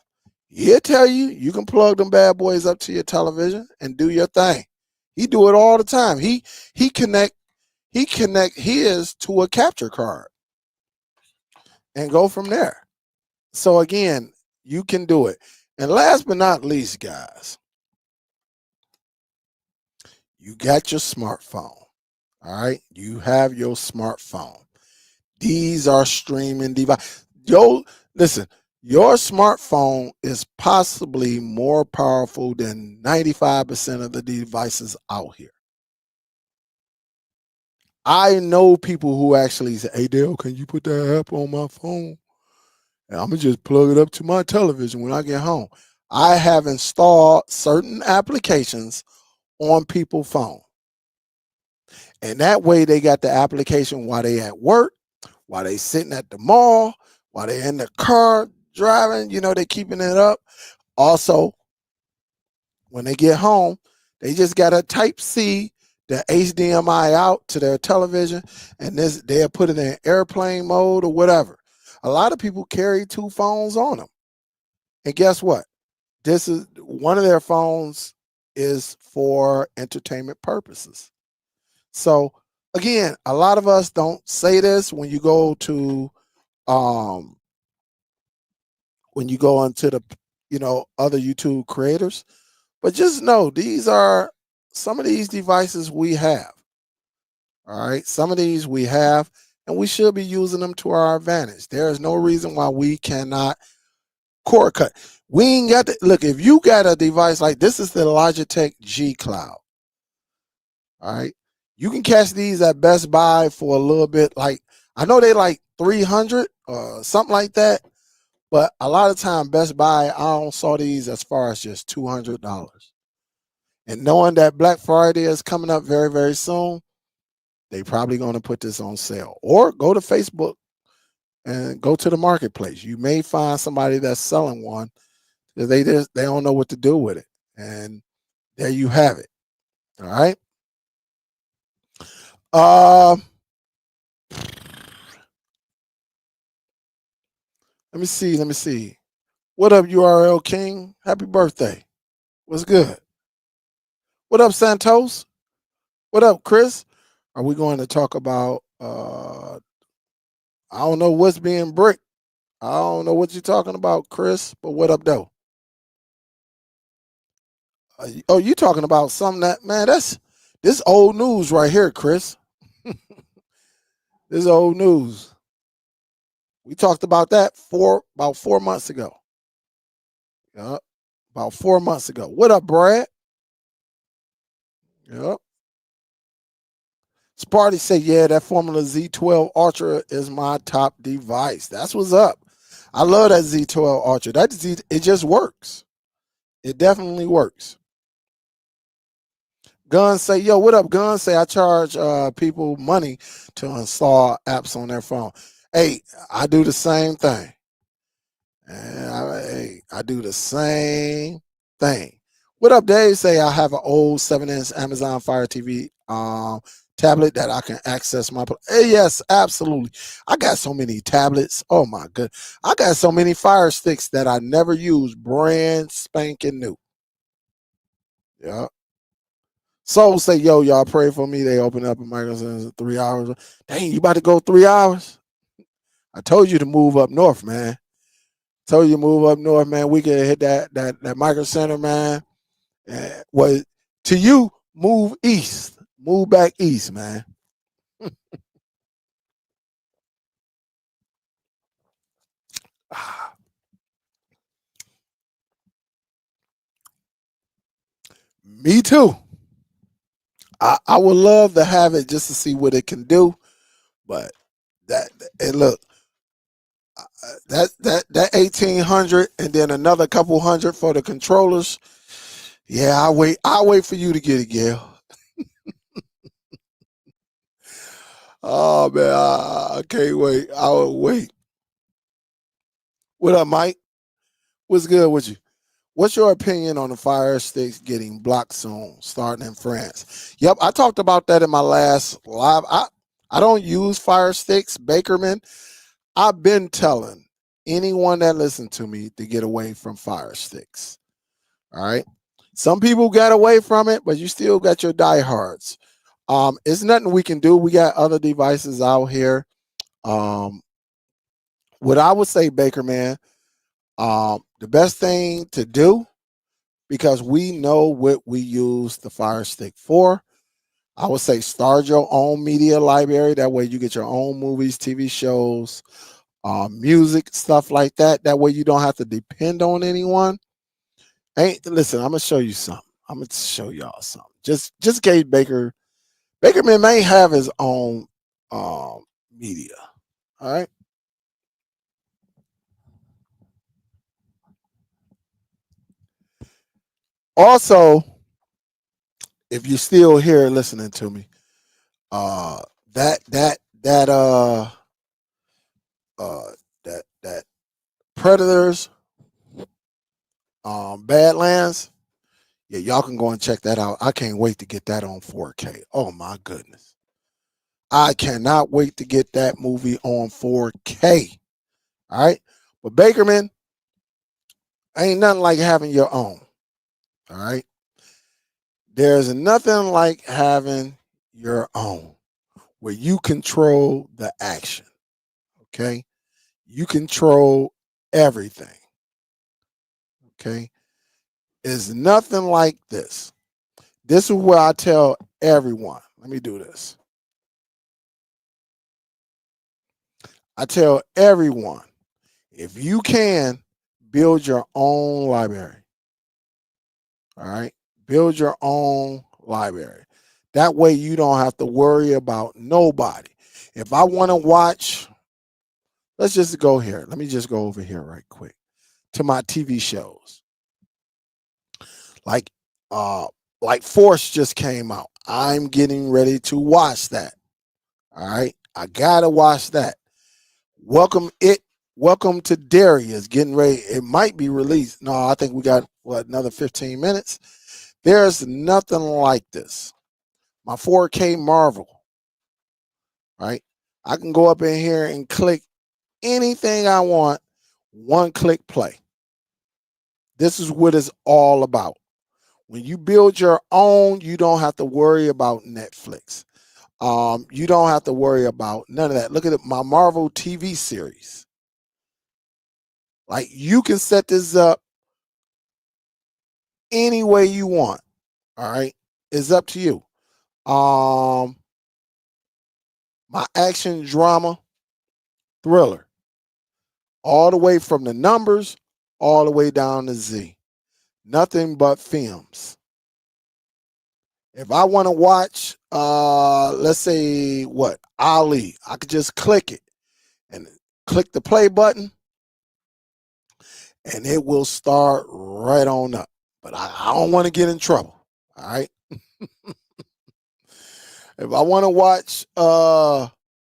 He'll tell you you can plug them bad boys up to your television and do your thing. He do it all the time. He connect his to a capture card and go from there. So again, you can do it. And last but not least, guys, you got your smartphone. All right, you have your smartphone. These are streaming devices. Yo, listen, your smartphone is possibly more powerful than 95% of the devices out here. I know people who actually say, "Hey Dale, can you put that app on my phone? And I'm gonna just plug it up to my television when I get home." I have installed certain applications on people's phone. And that way they got the application while they at work, while they sitting at the mall, while they in the car driving, they keeping it up. Also, when they get home, they just got to type C the HDMI out to their television, and they'll put it in airplane mode or whatever. A lot of people carry two phones on them. And guess what? This is one of their phones is for entertainment purposes. So again, a lot of us don't say this when you go to when you go onto the other YouTube creators, but just know these are some of these devices we have. All right, some of these we have, and we should be using them to our advantage. There is no reason why we cannot cord cut. We ain't got to look. If you got a device like this, is the Logitech G Cloud. All right, you can catch these at Best Buy for a little bit. Like I know they like 300 or something like that, but a lot of time Best Buy I don't saw these as far as just $200. And knowing that Black Friday is coming up very very soon, they probably going to put this on sale. Or go to Facebook and go to the marketplace. You may find somebody that's selling one because they don't know what to do with it. And there you have it. All right. Uh, let me see. Let me see. What up, URL King? Happy birthday. What's good? What up, Santos? What up, Chris? Are we going to talk about I don't know what's being bricked. I don't know what you're talking about, Chris, but what up though? Oh, you talking about something that man, this old news right here, Chris. This old news. We talked about that about 4 months ago. Yep. About 4 months ago. What up, Brad? Yep. Sparty said, yeah, that Formula Z12 Ultra is my top device. That's what's up. I love that Z12 Ultra. It just works. It definitely works. Guns say, yo, what up? Guns say I charge people money to install apps on their phone. Hey, I do the same thing. And I do the same thing. What up, Dave? Say I have an old 7-inch Amazon Fire TV tablet that I can access my. Yes, absolutely. I got so many tablets. Oh my good. I got so many Fire Sticks that I never use. Brand spanking new. Yeah. Soul say, yo, y'all pray for me. They open up in Microsoft in 3 hours. Dang, you about to go 3 hours? I told you to move up north, man. Told you to move up north, man. We could hit that Micro Center, man. Well, to you, move east. Move back east, man. Me too. I would love to have it just to see what it can do, but that and look, that 1,800 and then another couple hundred for the controllers. Yeah, I'll wait for you to get it, Gail. Oh man, I can't wait. I will wait. What up, Mike? What's good with you? What's your opinion on the Fire Sticks getting blocked soon, starting in France? Yep, I talked about that in my last live. I don't use Fire Sticks, Bakerman. I've been telling anyone that listened to me to get away from Fire Sticks. All right. Some people got away from it, but you still got your diehards. It's nothing we can do. We got other devices out here. Um, what I would say, Baker man, the best thing to do, because we know what we use the Fire Stick for, I would say start your own media library. That way you get your own movies, TV shows, music, stuff like that. That way you don't have to depend on anyone. Hey, listen, I'm gonna show you something. I'm gonna show y'all something. Just in case Bakerman may have his own media. All right. Also, if you're still here listening to me, uh that that that uh that Predators Badlands, yeah, y'all can go and check that out. I can't wait to get that on 4K. Oh my goodness. I cannot wait to get that movie on 4K. All right. But Bakerman, ain't nothing like having your own. All right. There's nothing like having your own where you control the action. Okay. You control everything. Okay. It's nothing like this. This is where I tell everyone. Let me do this. I tell everyone, if you can, build your own library. All right. Build your own library. That way you don't have to worry about nobody. If I want to watch, let's just go here. Let me just go over here right quick to my TV shows. Like like Force just came out. I'm getting ready to watch that. All right. I gotta watch that. Welcome to Darius. Getting ready. It might be released. No, I think we got another 15 minutes. There's nothing like this. My 4K Marvel, right? I can go up in here and click anything I want, one click play. This is what it's all about. When you build your own, you don't have to worry about Netflix. You don't have to worry about none of that. Look at it, my Marvel TV series. Like you can set this up any way you want. All right. It's up to you. My action drama thriller. All the way from the numbers, all the way down to Z. Nothing but films. If I want to watch, let's say what Ali, I could just click it and click the play button. and it will start right on up. But I don't want to get in trouble. All right. If I want to watch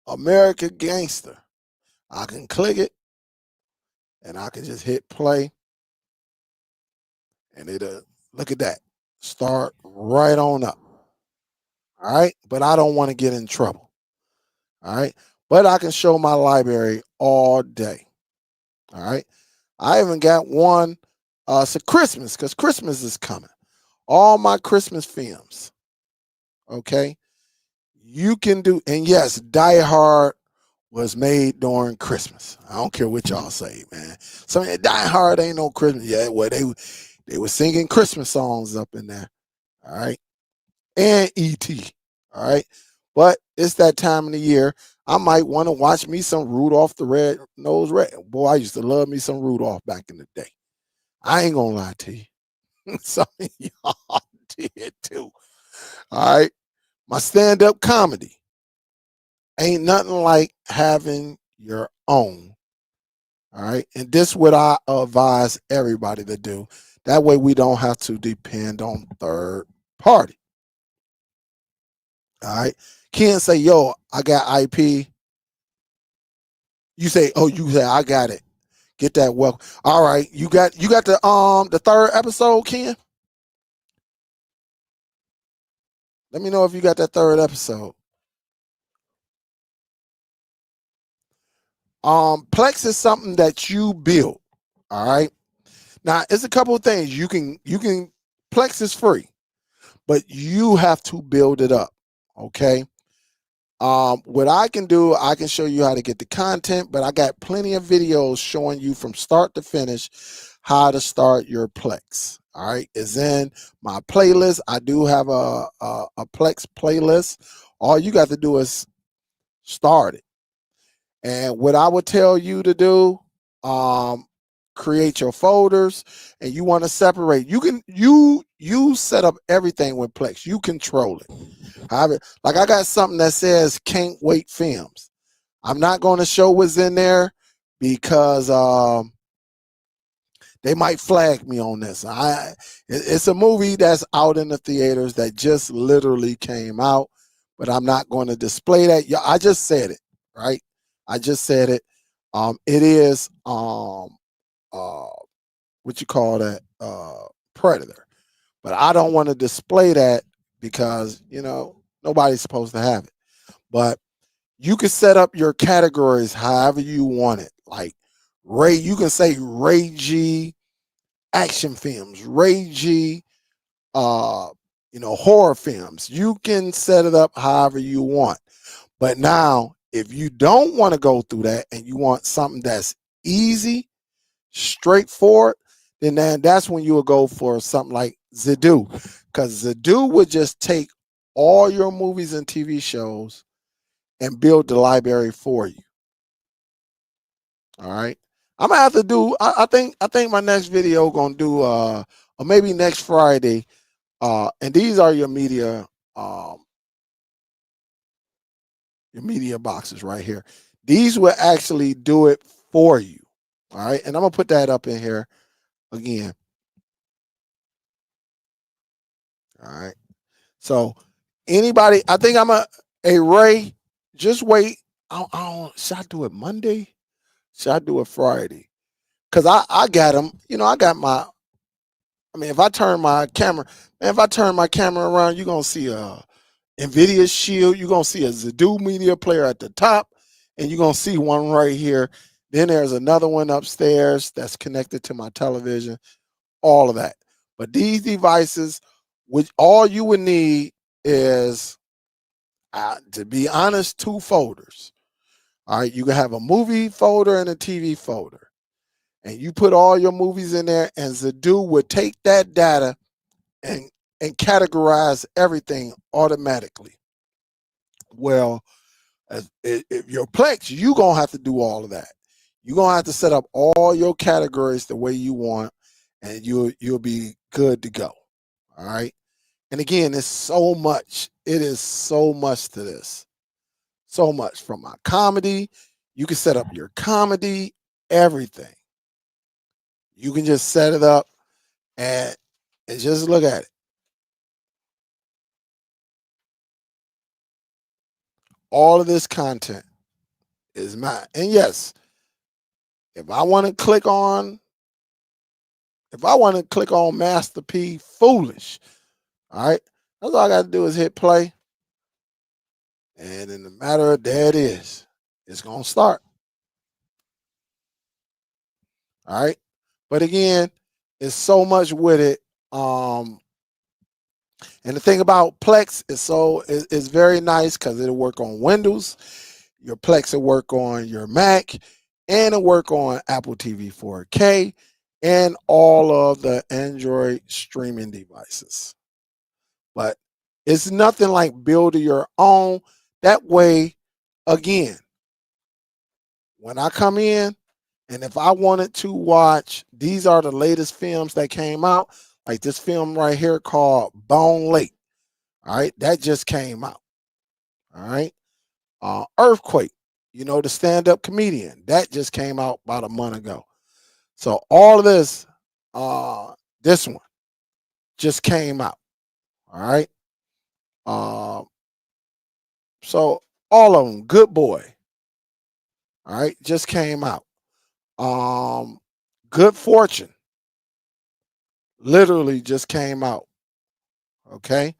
American Gangster, I can click it and I can just hit play, and it'll, look at that, start right on up. All right. But I don't want to get in trouble. All right. But I can show my library all day. All right. I even got one. It's Christmas, because Christmas is coming. All my Christmas films. Okay. You can do, and yes, Die Hard was made during Christmas. I don't care what y'all say, man. So Die Hard ain't no Christmas. Yeah, well, they were singing Christmas songs up in there. All right. And E.T. All right. But it's that time of the year. I might want to watch me some Rudolph the Red-Nosed Reindeer. Boy, I used to love me some Rudolph back in the day. I ain't gonna lie to you. Some of y'all did too. All right. My stand-up comedy ain't nothing like having your own. All right. And this is what I advise everybody to do. That way we don't have to depend on third party. All right. Can't say, yo, I got IP. You say, oh, you say I got it. Get that well. All right. You got the third episode, Ken? Let me know if you got that third episode. Plex is something that you build. All right. Now it's a couple of things. You can Plex is free, but you have to build it up. Okay. What I can do, I can show you how to get the content, but I got plenty of videos showing you from start to finish how to start your Plex. All right, it's in my playlist. I do have a Plex playlist. All you got to do is start it. And what I would tell you to do, create your folders, and you want to separate. You can you set up everything with Plex. You control it. Like I got something that says "Can't Wait Films." I'm not going to show what's in there because they might flag me on this. It's a movie that's out in the theaters that just literally came out, but I'm not going to display that. Yeah, I just said it, right? I just said it. It is what you call that, Predator, but I don't want to display that because nobody's supposed to have it. But you can set up your categories however you want it. Like Ray, you can say Ray G action films, Ray G, horror films. You can set it up however you want. But now, if you don't want to go through that and you want something that's easy, straightforward, then that's when you will go for something like Zidoo, because Zidoo would just take all your movies and TV shows and build the library for you. All right. I'm gonna have to do. I think my next video gonna do or maybe next Friday. And these are your media boxes right here. These will actually do it for you. All right. And I'm gonna put that up in here again. All right. So anybody, I think I'm a Ray. Just wait. Should I do it Monday? Should I do it Friday? Because I got them. I got my. I mean, if I turn my camera, around, you're gonna see a Nvidia Shield. You're gonna see a Zidoo media player at the top, and you're gonna see one right here. Then there's another one upstairs that's connected to my television. All of that. But these devices, which all you would need is, to be honest, 2 folders. All right, you can have a movie folder and a TV folder, and you put all your movies in there, and Zidoo would take that data and categorize everything automatically. Well, if your Plex, you're gonna have to do all of that. You're gonna have to set up all your categories the way you want, and you'll be good to go. All right. And again, it's so much. It is so much to this. So much from my comedy. You can set up your comedy, everything. You can just set it up and just look at it. All of this content is mine. And yes, if I want to click on Master P Foolish, all right, that's all I got to do is hit play. And in the matter of there it is. It's gonna start. All right. But again, it's so much with it. And the thing about Plex is very nice because it'll work on Windows. Your Plex will work on your Mac, and it'll work on Apple TV 4K and all of the Android streaming devices. But it's nothing like building your own. That way, again, when I come in, and if I wanted to watch, these are the latest films that came out, like this film right here called Bone Lake. All right, that just came out. All right, Earthquake, the stand-up comedian, that just came out about a month ago. So all of this, this one just came out. All right, so all of them, Good Boy. All right, just came out. Good Fortune literally just came out. Okay.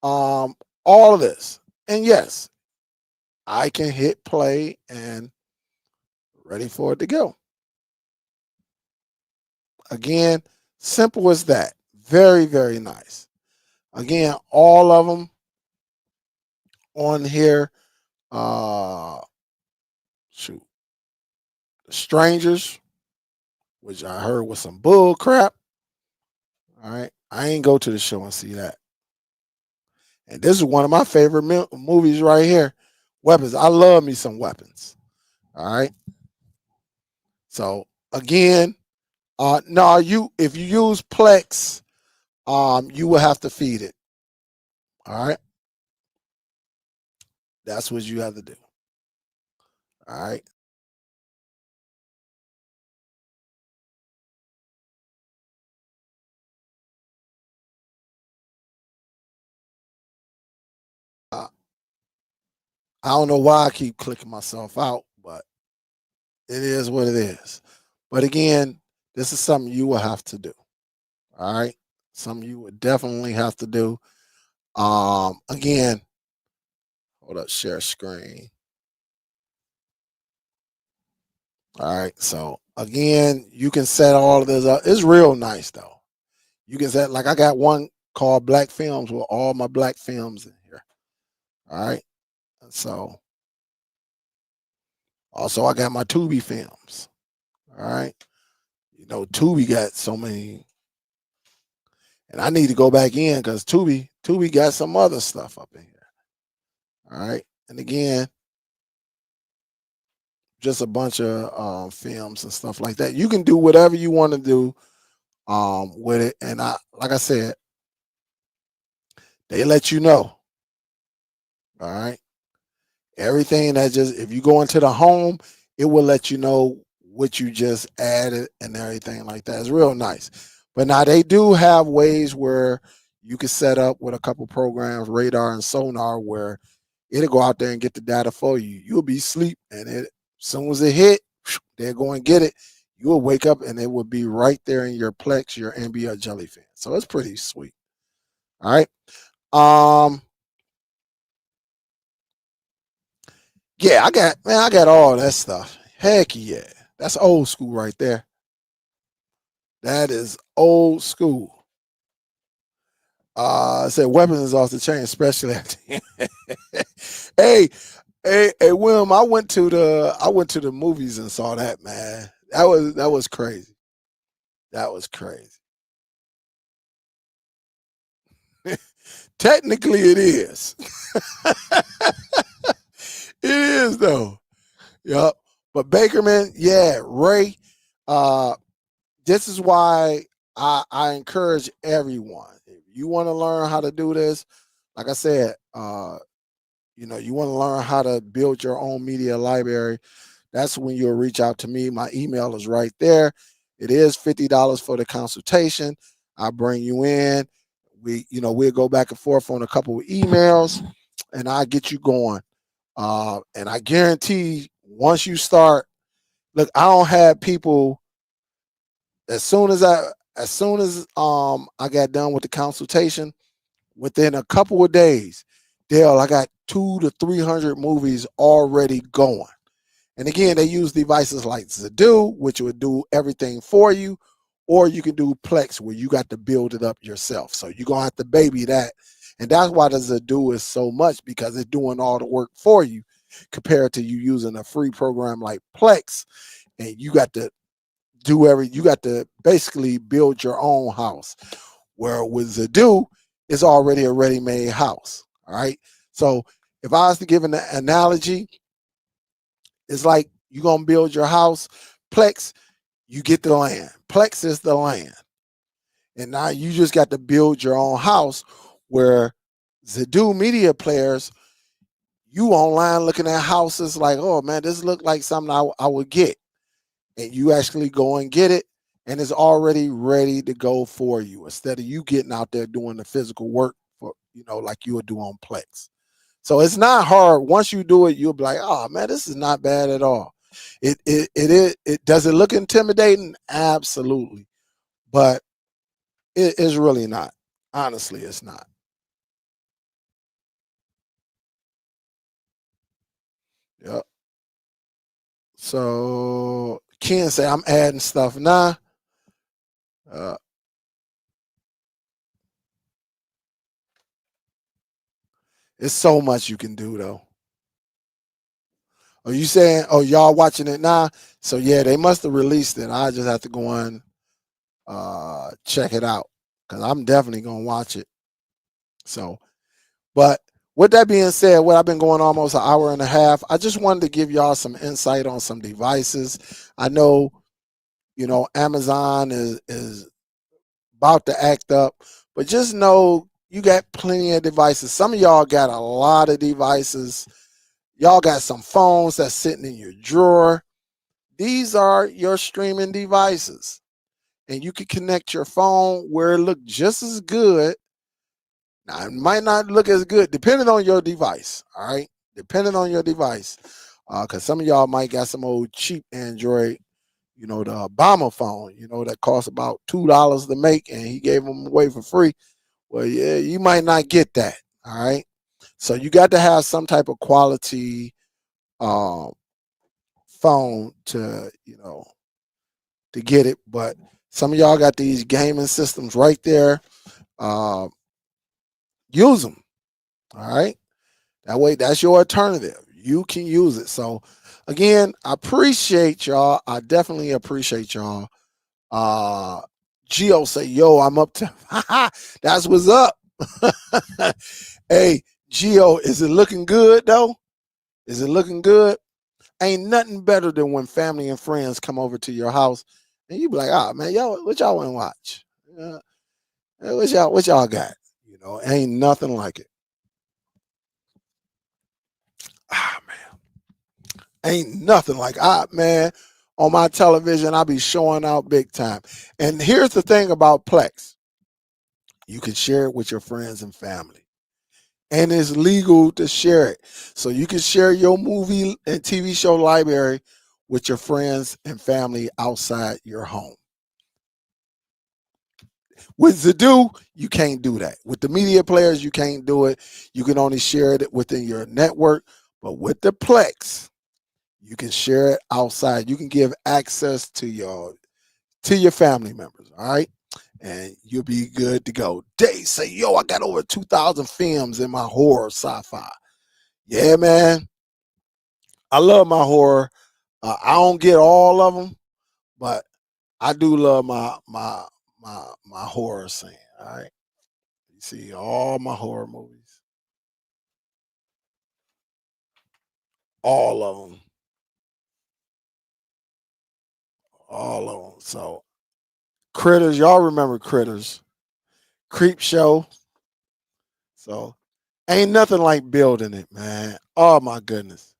All of this. And yes, I can hit play and ready for it to go. Again, simple as that. Very, very nice. Again, all of them on here. Shoot. Strangers, which I heard was some bull crap. All right. I ain't go to the show and see that. And this is one of my favorite movies right here. Weapons. I love me some weapons. All right. So again, no, if you use Plex, you will have to feed it. All right. That's what you have to do. All right. Uh, I don't know why I keep clicking myself out, but it is what it is. But again, this is something you will have to do. All right. Something you would definitely have to do. Again, hold up, share screen. All right. So again, you can set all of this up. It's real nice though. You can set, like, I got one called Black Films with all my black films in here. All right. So also I got my Tubi films. All right. Tubi got so many, and I need to go back in because Tubi got some other stuff up in here. All right. And again, just a bunch of films and stuff like that. You can do whatever you want to do with it. And like I said, they let you know. All right. Everything that if you go into the home, it will let you know what you just added and everything like that. It's real nice. But now they do have ways where you can set up with a couple programs, radar and sonar, where it'll go out there and get the data for you. You'll be asleep, and as soon as it hit, they'll go and get it. You'll wake up and it will be right there in your Plex, your Nvidia Jellyfin. So it's pretty sweet. All right. Yeah, I got all that stuff. Heck yeah. That's old school right there. That is old school. I said weapons is off the chain, especially at the hey, hey, William, I went to the movies and saw that, man. That was crazy. That was crazy. Technically it is. It is though. Yep. But Bakerman, yeah, Ray, this is why I encourage everyone. If you want to learn how to do this, like I said, you want to learn how to build your own media library. That's when you'll reach out to me. My email is right there. It is $50 for the consultation. I bring you in. We'll go back and forth on a couple of emails, and I get you going. And I guarantee once you start, look, I don't have people as soon as I got done with the consultation, within a couple of days, Dale, I got 200 to 300 movies already going. And again, they use devices like Zidoo, which would do everything for you, or you can do Plex, where you got to build it up yourself. So you're gonna have to baby that, and that's why the Zidoo is so much, because it's doing all the work for you, compared to you using a free program like Plex, and you got to you got to basically build your own house. Where with Zidoo, it's already a ready-made house. All right. So if I was to give an analogy, it's like you're gonna build your house. Plex, you get the land. Plex is the land. And now you just got to build your own house, where Zidoo media players, you online looking at houses like, oh man, this look like something I would get. And you actually go and get it, and it's already ready to go for you, instead of you getting out there doing the physical work for, like you would do on Plex. So it's not hard. Once you do it, you'll be like, oh man, this is not bad at all. It does it look intimidating? Absolutely. But it is really not. Honestly, it's not. Yep. So Ken say I'm adding stuff now. Uh, it's so much you can do though. Are you saying, oh, y'all watching it now? So yeah, they must have released it. I just have to go on check it out, because I'm definitely gonna watch it. So, but with that being said, what I've been going almost an hour and a half, I just wanted to give y'all some insight on some devices. I know, Amazon is about to act up, but just know you got plenty of devices. Some of y'all got a lot of devices. Y'all got some phones that's sitting in your drawer. These are your streaming devices. And you can connect your phone where it look just as good. Now, it might not look as good depending on your device. All right. Depending on your device. Because some of y'all might got some old cheap Android, the Obama phone, that costs about $2 to make, and he gave them away for free. Well, yeah, you might not get that. All right. So you got to have some type of quality phone to get it. But some of y'all got these gaming systems right there. Uh, use them. All right. That way, that's your alternative. You can use it. So, again, I appreciate y'all. I definitely appreciate y'all. Gio say, yo, I'm up to, that's what's up. Hey, Gio, is it looking good though? Is it looking good? Ain't nothing better than when family and friends come over to your house and you be like, oh man, y'all, what y'all want to watch? Hey, what y'all got? Ain't nothing like it. Ah man, ain't nothing like man. On my television, I be showing out big time. And here's the thing about Plex: you can share it with your friends and family, and it's legal to share it. So you can share your movie and TV show library with your friends and family outside your home. With Zidoo, you can't do that. With the media players, you can't do it. You can only share it within your network. But with the Plex, you can share it outside. You can give access to your family members. All right. And you'll be good to go. They say, yo, I got over 2,000 films in my horror sci-fi. Yeah, man. I love my horror. I don't get all of them, but I do love my horror scene. All right. You see all my horror movies, all of them, all of them. So Critters, y'all remember Critters? Creep Show. So ain't nothing like building it, man. Oh my goodness,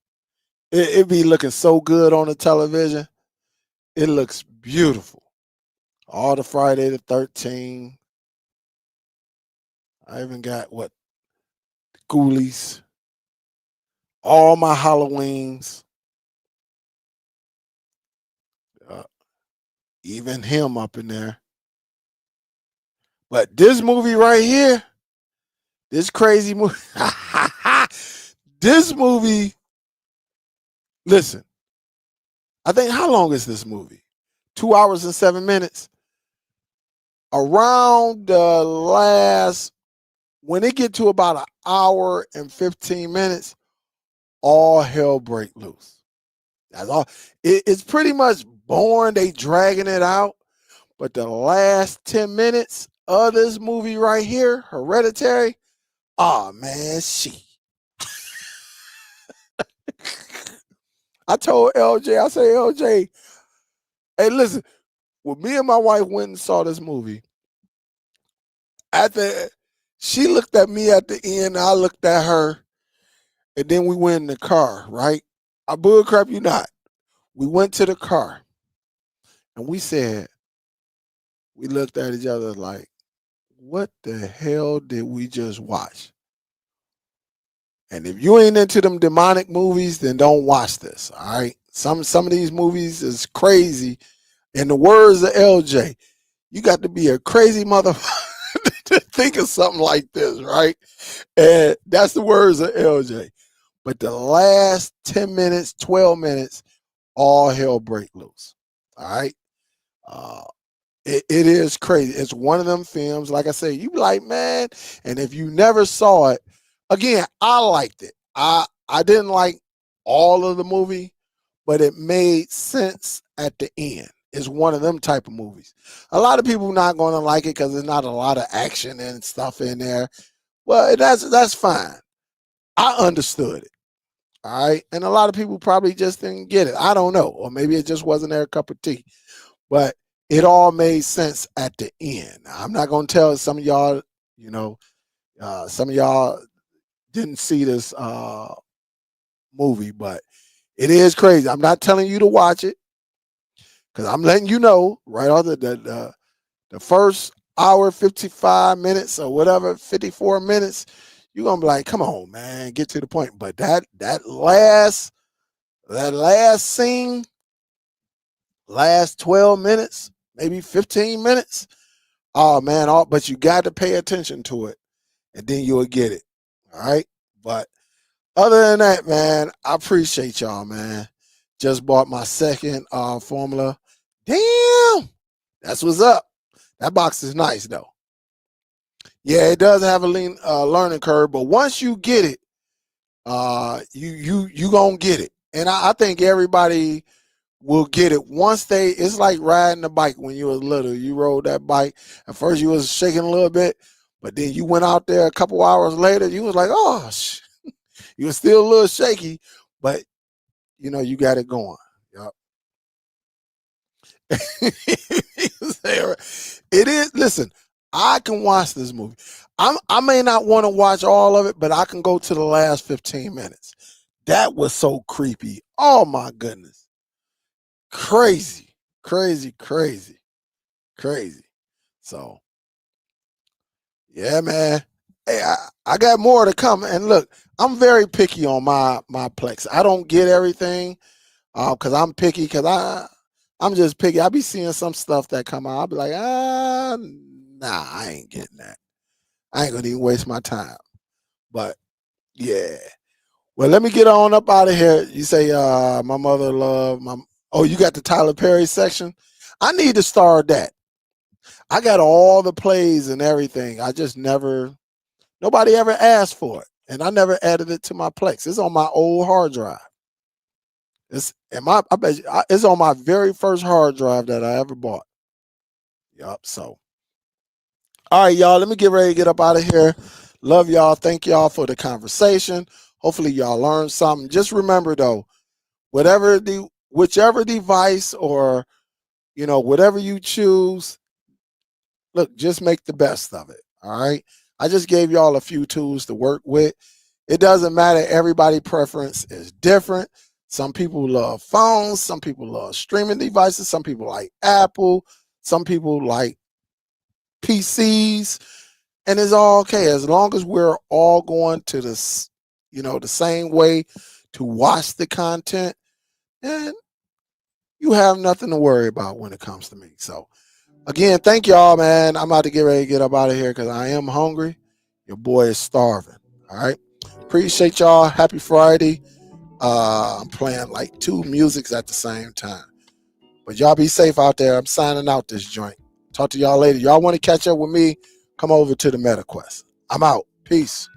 it be looking so good on the television. It looks beautiful. All the Friday the 13th. I even got what? Ghoulies. All my Halloweens. Uh, even him up in there. But this movie right here, this crazy movie. This movie, listen, I think, how long is this movie? 2 hours and 7 minutes. Around the last, when it get to about an hour and 15 minutes, all hell break loose. That's all. It's pretty much boring. They dragging it out. But the last 10 minutes of this movie right here, Hereditary, oh man, I told LJ, I say, LJ, hey, listen, when me and my wife went and saw this movie, after she looked at me at the end, I looked at her, and then we went in the car, right? I bull crap you not. We went to the car, and we said, we looked at each other like, what the hell did we just watch? And if you ain't into them demonic movies, then don't watch this. All right. Some of these movies is crazy. In the words of LJ, you got to be a crazy motherfucker to think of something like this, right? And that's the words of LJ. But the last 10 minutes, 12 minutes, all hell break loose. All right. Uh, it is crazy. It's one of them films, like I say, you be like, man, and if you never saw it, again, I liked it. I didn't like all of the movie, but it made sense at the end. It's one of them type of movies. A lot of people not going to like it because there's not a lot of action and stuff in there. Well, that's fine. I understood it. All right. And a lot of people probably just didn't get it. I don't know. Or maybe it just wasn't their cup of tea. But it all made sense at the end. I'm not going to tell some of y'all, you know, some of y'all didn't see this movie, but it is crazy. I'm not telling you to watch it because I'm letting you know right off the first hour, 55 minutes or whatever, 54 minutes, you're going to be like, come on, man, get to the point. But that last scene, last 12 minutes, maybe 15 minutes, oh man, but you got to pay attention to it and then you'll get it. All right. But other than that, man, I appreciate y'all, man. Just bought my second Formula. Damn, that's what's up. That box is nice though. Yeah, it does have a learning curve, but once you get it, you gonna get it. And I think everybody will get it once it's like riding a bike when you was little. You rode that bike. At first you was shaking a little bit, but then you went out there a couple hours later, you was like, oh, you was still a little shaky, but you know, you got it going. Yep. It is, listen, I can watch this movie. I may not want to watch all of it, but I can go to the last 15 minutes. That was so creepy. Oh my goodness. Crazy, crazy, crazy, crazy. So, yeah, man. Hey, I got more to come. And look, I'm very picky on my Plex. I don't get everything because I'm picky because I'm just picky. I be seeing some stuff that come out. I'll be like, nah, I ain't getting that. I ain't gonna even waste my time. But yeah. Well, let me get on up out of here. You say my mother love my oh, you got the Tyler Perry section? I need to start that. I got all the plays and everything. I just nobody ever asked for it. And I never added it to my Plex. It's on my old hard drive. I bet you, it's on my very first hard drive that I ever bought. Yup. So, all right, y'all. Let me get ready to get up out of here. Love y'all. Thank y'all for the conversation. Hopefully, y'all learned something. Just remember though, whichever device or whatever you choose, look, just make the best of it. All right. I just gave y'all a few tools to work with. It doesn't matter. Everybody's preference is different. Some people love phones. Some people love streaming devices. Some people like Apple. Some people like PCs, and it's all okay as long as we're all going to this, the same way to watch the content, and you have nothing to worry about when it comes to me. So again, thank y'all, man. I'm about to get ready to get up out of here because I am hungry. Your boy is starving. All right. Appreciate y'all. Happy Friday. I'm playing like 2 musics at the same time. But y'all be safe out there. I'm signing out this joint. Talk to y'all later. Y'all want to catch up with me? Come over to the MetaQuest. I'm out. Peace.